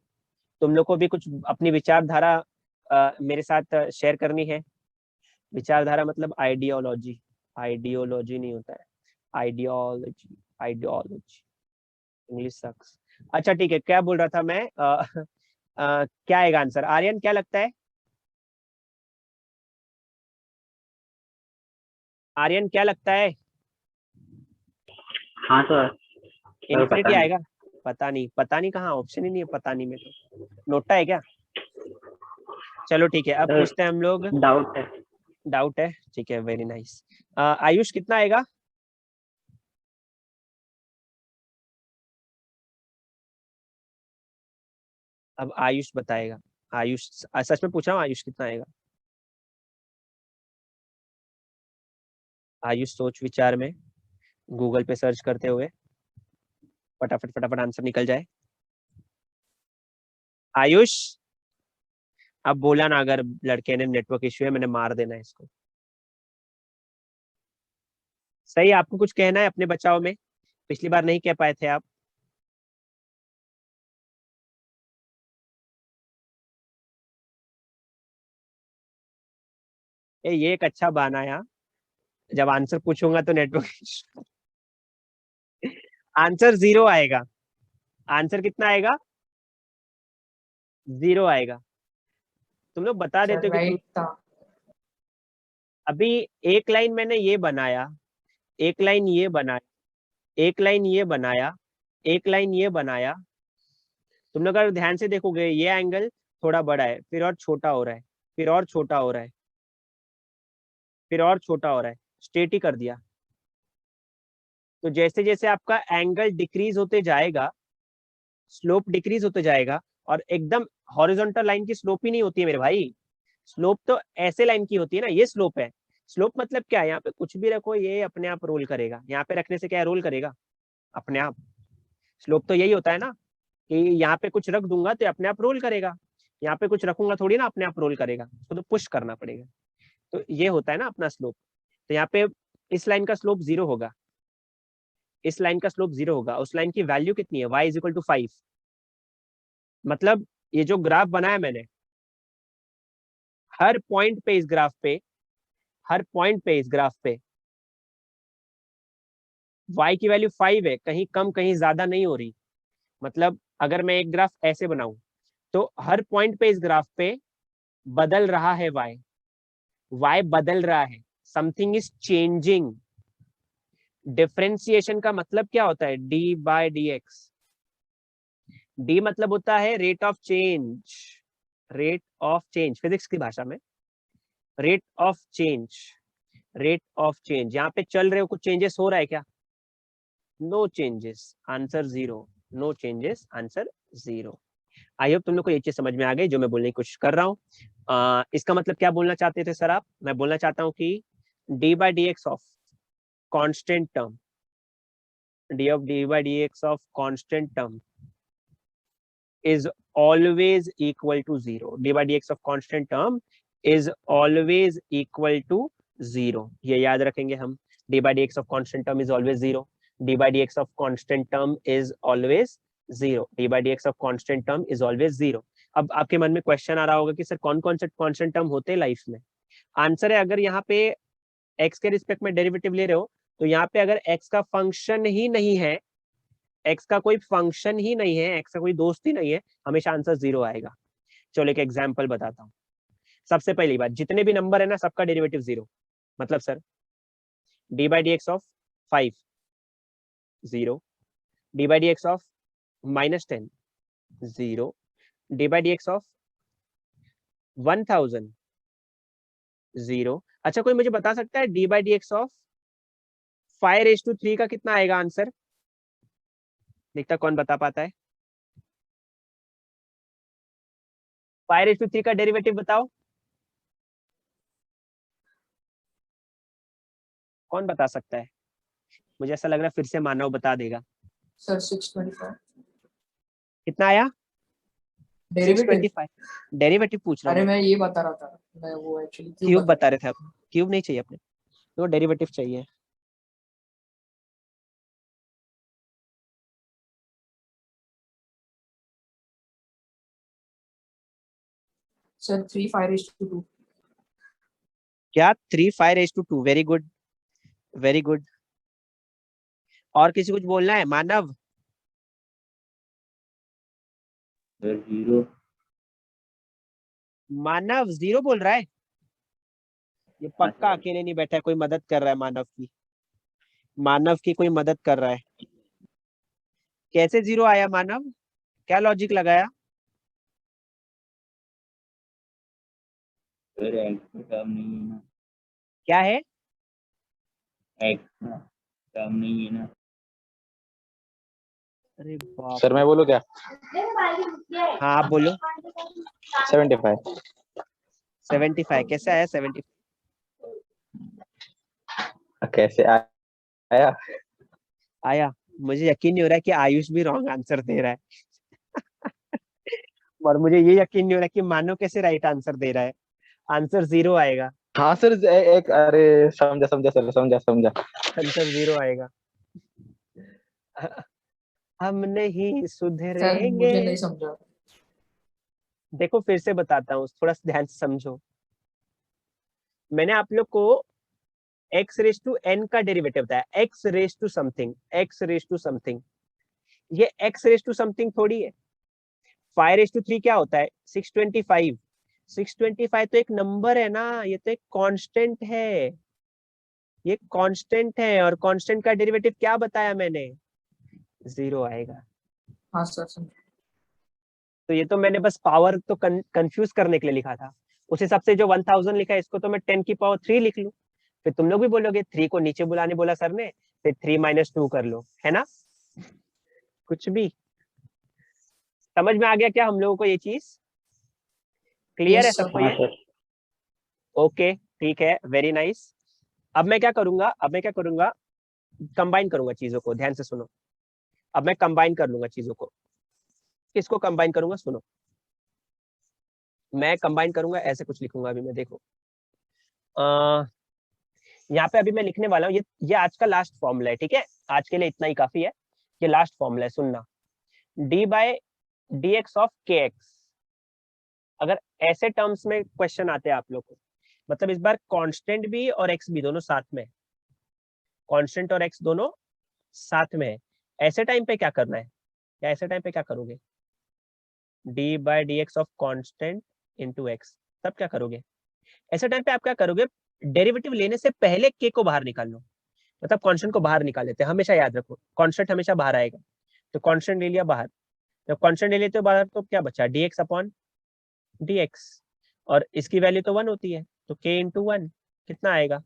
Speaker 1: तुम लोग को भी कुछ अपनी विचारधारा मेरे साथ शेयर करनी है? विचारधारा मतलब आइडियोलॉजी, आइडियोलॉजी नहीं होता है, आइडियोलॉजी, आइडियोलॉजी, इंग्लिश सक्स। अच्छा ठीक है, क्या बोल रहा था मैं? क्या आएगा आंसर? आर्यन क्या लगता है? आर्यन क्या लगता है?
Speaker 3: हाँ सर,
Speaker 1: इन्फिनिटी
Speaker 3: पता नहीं।
Speaker 1: आएगा? पता नहीं, पता नहीं कहाँ, ऑप्शन ही नहीं है पता नहीं में तो। नोटा है क्या? चलो ठीक है, अब
Speaker 3: सर
Speaker 1: पूछते हैं हम लोग।
Speaker 3: डाउट है।
Speaker 1: डाउट है, ठीक है, वेरी नाइस। आयुष कितना आएगा? अब आयुष बताएगा। आयुष सच में पूछ रहा हूँ, आयुष कितना आएगा? आयुष सोच विचार में, गूगल पे सर्च करते हुए फटाफट फटाफट आंसर निकल जाए। आयुष अब बोला ना, अगर लड़के ने नेटवर्क इश्यू है मैंने मार देना है इसको। सही, आपको कुछ कहना है अपने बचाव में? पिछली बार नहीं कह पाए थे आप। ये एक अच्छा बहाना है, हाँ। जब आंसर पूछूंगा तो नेटवर्क आंसर 0 आएगा। आंसर कितना आएगा? 0 आएगा। तुम लोग बता
Speaker 4: सर
Speaker 1: देते हो कि तुम
Speaker 4: राइट था।
Speaker 1: अभी एक लाइन मैंने ये बनाया, एक लाइन ये बनाया, एक लाइन ये बनाया, एक लाइन ये बनाया। तुम लोग अगर ध्यान से देखोगे ये एंगल थोड़ा बड़ा है, फिर और छोटा हो रहा है, फिर और छोटा हो रहा है, फिर और छोटा हो रहा है, स्ट्रेट ही कर दिया। तो जैसे जैसे आपका एंगल डिक्रीज होते जाएगा, स्लोप डिक्रीज होते जाएगा, और एकदम हॉरिजॉन्टल लाइन की स्लोप ही नहीं होती है मेरे भाई। स्लोप तो ऐसे लाइन की होती है ना, ये स्लोप है। स्लोप मतलब क्या है? यहाँ पे कुछ भी रखो ये अपने आप रोल करेगा। यहाँ पे रखने से क्या है, रोल करेगा अपने आप। स्लोप तो यही होता है ना, कि यहाँ पे कुछ रख दूंगा तो अपने आप रोल करेगा, यहाँ पे कुछ रखूंगा थोड़ी ना अपने आप रोल करेगा, उसको तो पुश करना पड़ेगा। तो ये होता है ना अपना स्लोप। तो यहाँ पे इस लाइन का स्लोप 0 होगा, इस लाइन का स्लोप 0 होगा। उस लाइन की वैल्यू कितनी है? y = 5। मतलब ये जो ग्राफ बनाया मैंने, हर पॉइंट पे इस ग्राफ पे, हर पॉइंट पे इस ग्राफ पे y की वैल्यू 5 है, कहीं कम कहीं ज्यादा नहीं हो रही। मतलब अगर मैं एक ग्राफ ऐसे बनाऊं तो हर पॉइंट पे इस ग्राफ पे बदल रहा है y बदल रहा है, समथिंग इज चेंजिंग। डिफरेंशिएशन का मतलब क्या होता है? d/dx। d मतलब होता है rate of change, rate of change physics की भाषा में, rate of change, rate of change. यहाँ पे चल रहे हो, कुछ चेंजेस हो रहा है क्या? No changes, answer 0। No changes, answer 0। I hope तुम लोग को ये चीज समझ में आ गई जो मैं बोलने की कोशिश कर रहा हूँ। इसका मतलब क्या बोलना चाहते थे सर आप? मैं बोलना चाहता हूँ कि d/dx of constant term, d/dx of constant term is always equal to 0. d/dx of constant term is always equal to 0. ये याद रखेंगे हम। d/dx of constant term is always 0. d/dx of constant term is always 0. d/dx of constant term is always 0. अब आपके मन में question आ रहा होगा कि सर कौन कौन से कांस्टेंट टर्म होते हैं लाइफ में? आंसर है, अगर यहाँ पे x के रिस्पेक्ट में डेरिवेटिव ले रहे हो तो यहाँ पे अगर x का फंक्शन ही नहीं है, एक्स का कोई फंक्शन ही नहीं है, एक्स का कोई दोस्त ही नहीं है, हमेशा आंसर 0 आएगा। चलो एक एग्जांपल बताता हूँ। सबसे पहली बात, जितने भी नंबर है ना सबका डेरिवेटिव 0। मतलब sir d/dx of 5 0, d/dx of -10 0, d/dx of 1000 0। अच्छा कोई मुझे बता सकता है d/dx ऑफ 5⁻³ का कितना आएगा आंसर? देखता कौन बता पाता है। 5⁻³ का डेरिवेटिव बताओ, कौन बता सकता है? मुझे ऐसा लग रहा है फिर से मानव बता देगा।
Speaker 4: सर 625
Speaker 1: कितना आया?
Speaker 4: डेरिवेटिव।
Speaker 1: 625। डेरिवेटिव पूछ रहा हूँ
Speaker 4: अरे
Speaker 1: मैं।
Speaker 4: मैं ये बता रहा था, मैं वो एक्चुअली
Speaker 1: क्यूब बता रहे थे आप। क्यूब नहीं चाहिए अपने, तो डेरिवेटिव चाहिए।
Speaker 4: सर 3 5
Speaker 1: क्या 3 5 वेरी गुड, वेरी गुड। और किसी कुछ बोलना है? मानव,
Speaker 3: सर 0।
Speaker 1: मानव 0 बोल रहा है। ये पक्का अकेले नहीं बैठा है, कोई मदद कर रहा है मानव की, मानव की कोई मदद कर रहा है। कैसे 0 आया मानव, क्या लॉजिक लगाया?
Speaker 3: सर एक्स का टर्म नहीं है ना,
Speaker 1: क्या है?
Speaker 3: एक्स का टर्म नहीं है ना।
Speaker 1: अरे बाप
Speaker 5: सर
Speaker 1: रे।
Speaker 5: मैं बोलूँ क्या?
Speaker 1: हाँ आप बोलो।
Speaker 5: 75।
Speaker 1: 75 कैसे आया 70?
Speaker 5: कैसे आया?
Speaker 1: आया। मुझे यकीन नहीं हो रहा है कि आयुष भी रॉन्ग आंसर दे रहा है। और मुझे ये यकीन नहीं हो रहा है कि मानव कैसे राइट आंसर दे रहा है। आंसर 0 आएगा,
Speaker 5: हाँ सर, एक अरे समझा समझा सर, समझा समझा।
Speaker 1: आंसर 0 आएगा। हम नहीं
Speaker 4: सर
Speaker 1: सुधरेंगे।
Speaker 4: मुझे नहीं समझा।
Speaker 1: देखो फिर से बताता हूँ, थोड़ा ध्यान से समझो। मैंने आप लोग को x रेस टू n का डेरिवेटिव बताया, x raise to something, x raise to something. ये x रेस टू समथिंग थोड़ी है। 5 रेस टू 3 क्या होता है? 625। 625 तो एक नंबर है ना, ये तो एक कांस्टेंट है, ये कांस्टेंट है। और कांस्टेंट का डेरिवेटिव क्या बताया मैंने? 0 आएगा।
Speaker 4: हाँ सर समझा।
Speaker 1: तो ये तो मैंने बस पावर तो कंफ्यूज करने के लिए लिखा था। उस हिसाब से जो 1000 लिखा है इसको तो मैं 10 की पावर 3 लिख लूं। फिर तुम लोग भी बोलोगे 3 को नीचे बुलाने बोला सर ने, फिर 3 - 2 कर लो, है ना? कुछ भी समझ में आ गया क्या हम लोगों को? ये चीज क्लियर है
Speaker 4: यस सर।
Speaker 1: सबको
Speaker 3: हाँ
Speaker 1: ये?
Speaker 3: सर।
Speaker 1: ओके ठीक है, वेरी नाइस। अब मैं क्या करूंगा, कंबाइन करूंगा चीजों को, ध्यान से सुनो। अब मैं कंबाइन कर लूंगा चीजों को। किसको कंबाइन करूंगा सुनो। मैं कंबाइन करूंगा, ऐसे कुछ लिखूंगा अभी मैं, देखो। यहाँ पे अभी मैं लिखने वाला हूँ, ये आज का लास्ट फॉर्मूला है, ठीक है? आज के लिए इतना ही काफी है। ये लास्ट फॉर्मूला है, सुनना। d/dx of kx। अगर ऐसे टर्म्स में क्वेश्चन आते हैं आप लोग को, मतलब इस बार कांस्टेंट भी और x भी दोनों साथ में, कांस्टेंट और x दोनों साथ में है, ऐसे टाइम पे क्या करना है? या ऐसे टाइम पे क्या करोगे? d/dx of constant into x, तब क्या करोगे? ऐसे टाइम पे आप क्या करोगे? डेरिवेटिव लेने से पहले k को बाहर निकाल लो, मतलब कांस्टेंट को बाहर निकाल लेते हैं। हमेशा याद रखो, कांस्टेंट हमेशा बाहर आएगा। तो कांस्टेंट ले लिया बाहर, जब कांस्टेंट ले लेते हो बाहर तो क्या बचा? dx अपॉन dx, और इसकी वैल्यू तो 1 होती है, तो k इंटू 1 कितना आएगा?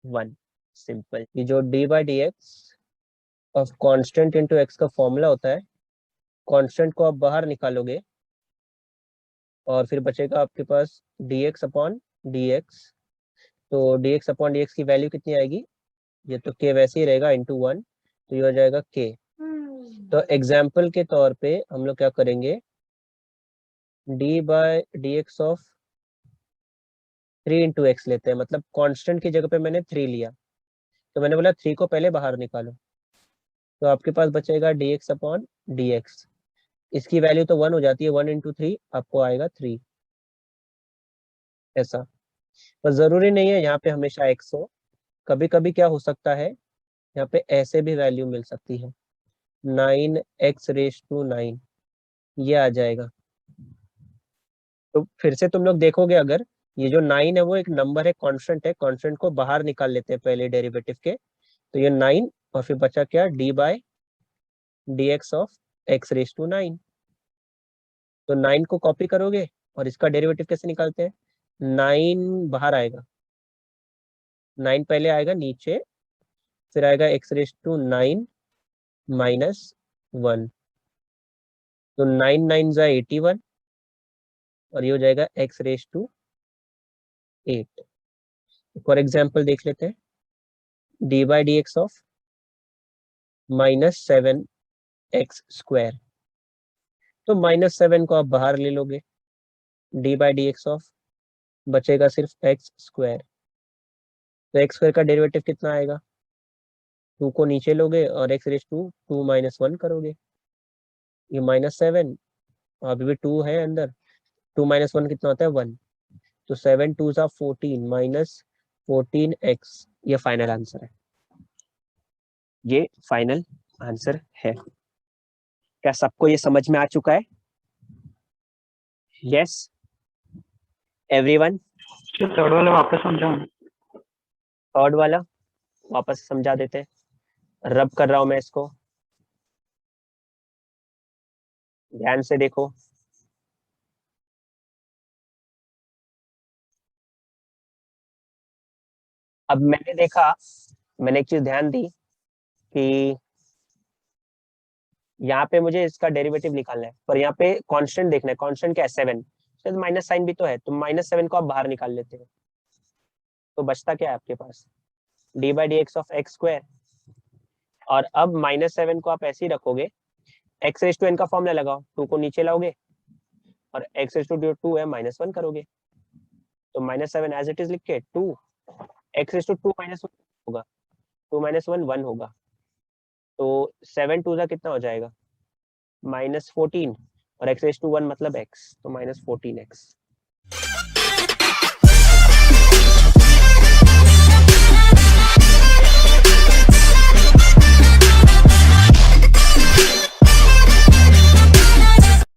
Speaker 1: 1। सिंपल। ये जो d/dx of constant into x का फॉर्मूला होता है, कांस्टेंट को आप बाहर निकालोगे और फिर बचेगा आपके पास dx अपॉन dx। तो dx अपॉन dx की वैल्यू कितनी आएगी? ये तो k वैसे ही रहेगा इंटू 1, तो ये हो जाएगा k। तो एग्जाम्पल के तौर पे हम लोग क्या करेंगे, d/dx ऑफ 3 इंटू एक्स लेते हैं, मतलब कांस्टेंट की जगह पे मैंने 3 लिया, तो मैंने बोला 3 को पहले बाहर निकालो, तो आपके पास बचेगा dx अपॉन dx। इसकी वैल्यू तो 1 हो जाती है, 1 इंटू 3 आपको आएगा 3। ऐसा, पर जरूरी नहीं है यहाँ पे हमेशा x हो, कभी कभी क्या हो सकता है, यहाँ पे ऐसे भी वैल्यू मिल सकती है, 9x⁻⁹ ये आ जाएगा। तो फिर से तुम लोग देखोगे, अगर ये जो 9 है वो एक नंबर है, कांस्टेंट है, कांस्टेंट को बाहर निकाल लेते हैं पहले डेरिवेटिव के, तो ये 9 और फिर बचा क्या? d/dx of x⁻⁹। तो 9 को कॉपी करोगे और इसका डेरिवेटिव कैसे निकालते हैं? 9 बाहर आएगा, 9 पहले आएगा नीचे, फिर आएगा x⁻⁹ माइनस 1, तो 9 9 जा 81, और ये हो जाएगा x⁻⁸। फॉर एग्जाम्पल देख लेते हैं, d/dx ऑफ -7x², तो -7 को आप बाहर ले लोगे, d/dx ऑफ बचेगा सिर्फ x², तो x² का डेरिवेटिव कितना आएगा? 2 को नीचे लोगे और x⁻² - 1 करोगे, ये -7, अभी भी 2 है अंदर, 2 माइनस 1 कितना होता है 1, तो 7 2 सा 14 माइनस 14x, ये फाइनल आंसर है, ये फाइनल आंसर है। क्या सबको ये समझ में आ चुका है? Yes everyone?
Speaker 3: थर्ड वाला वापस समझाओ।
Speaker 1: थर्ड वाला वापस समझा देते हैं, रब कर रहा हूं मैं इसको, ध्यान से देखो। अब मैंने देखा, मैंने एक चीज ध्यान दी कि यहाँ पे मुझे इसका डेरिवेटिव निकालना है, पर यहाँ पे कांस्टेंट देखना है। कांस्टेंट क्या है 7, शायद माइनस साइन भी तो है, तो -7 को आप बाहर निकाल लेते हो, तो बचता क्या है आपके पास d/dx ऑफ x स्क्वायर। और अब -7 को आप ऐसे ही रखोगे, x रेज टू n का फॉर्मूला लगाओ, 2 को नीचे लाओगे और x रेज टू 2 है -1 करोगे, तो -7 एज इट इज लिख के 2 x रेज टू 2 -1 होगा, 2 - 1 1 होगा, तो 7 2 का कितना हो जाएगा -14, और x रेज टू 1 मतलब x, तो -14x।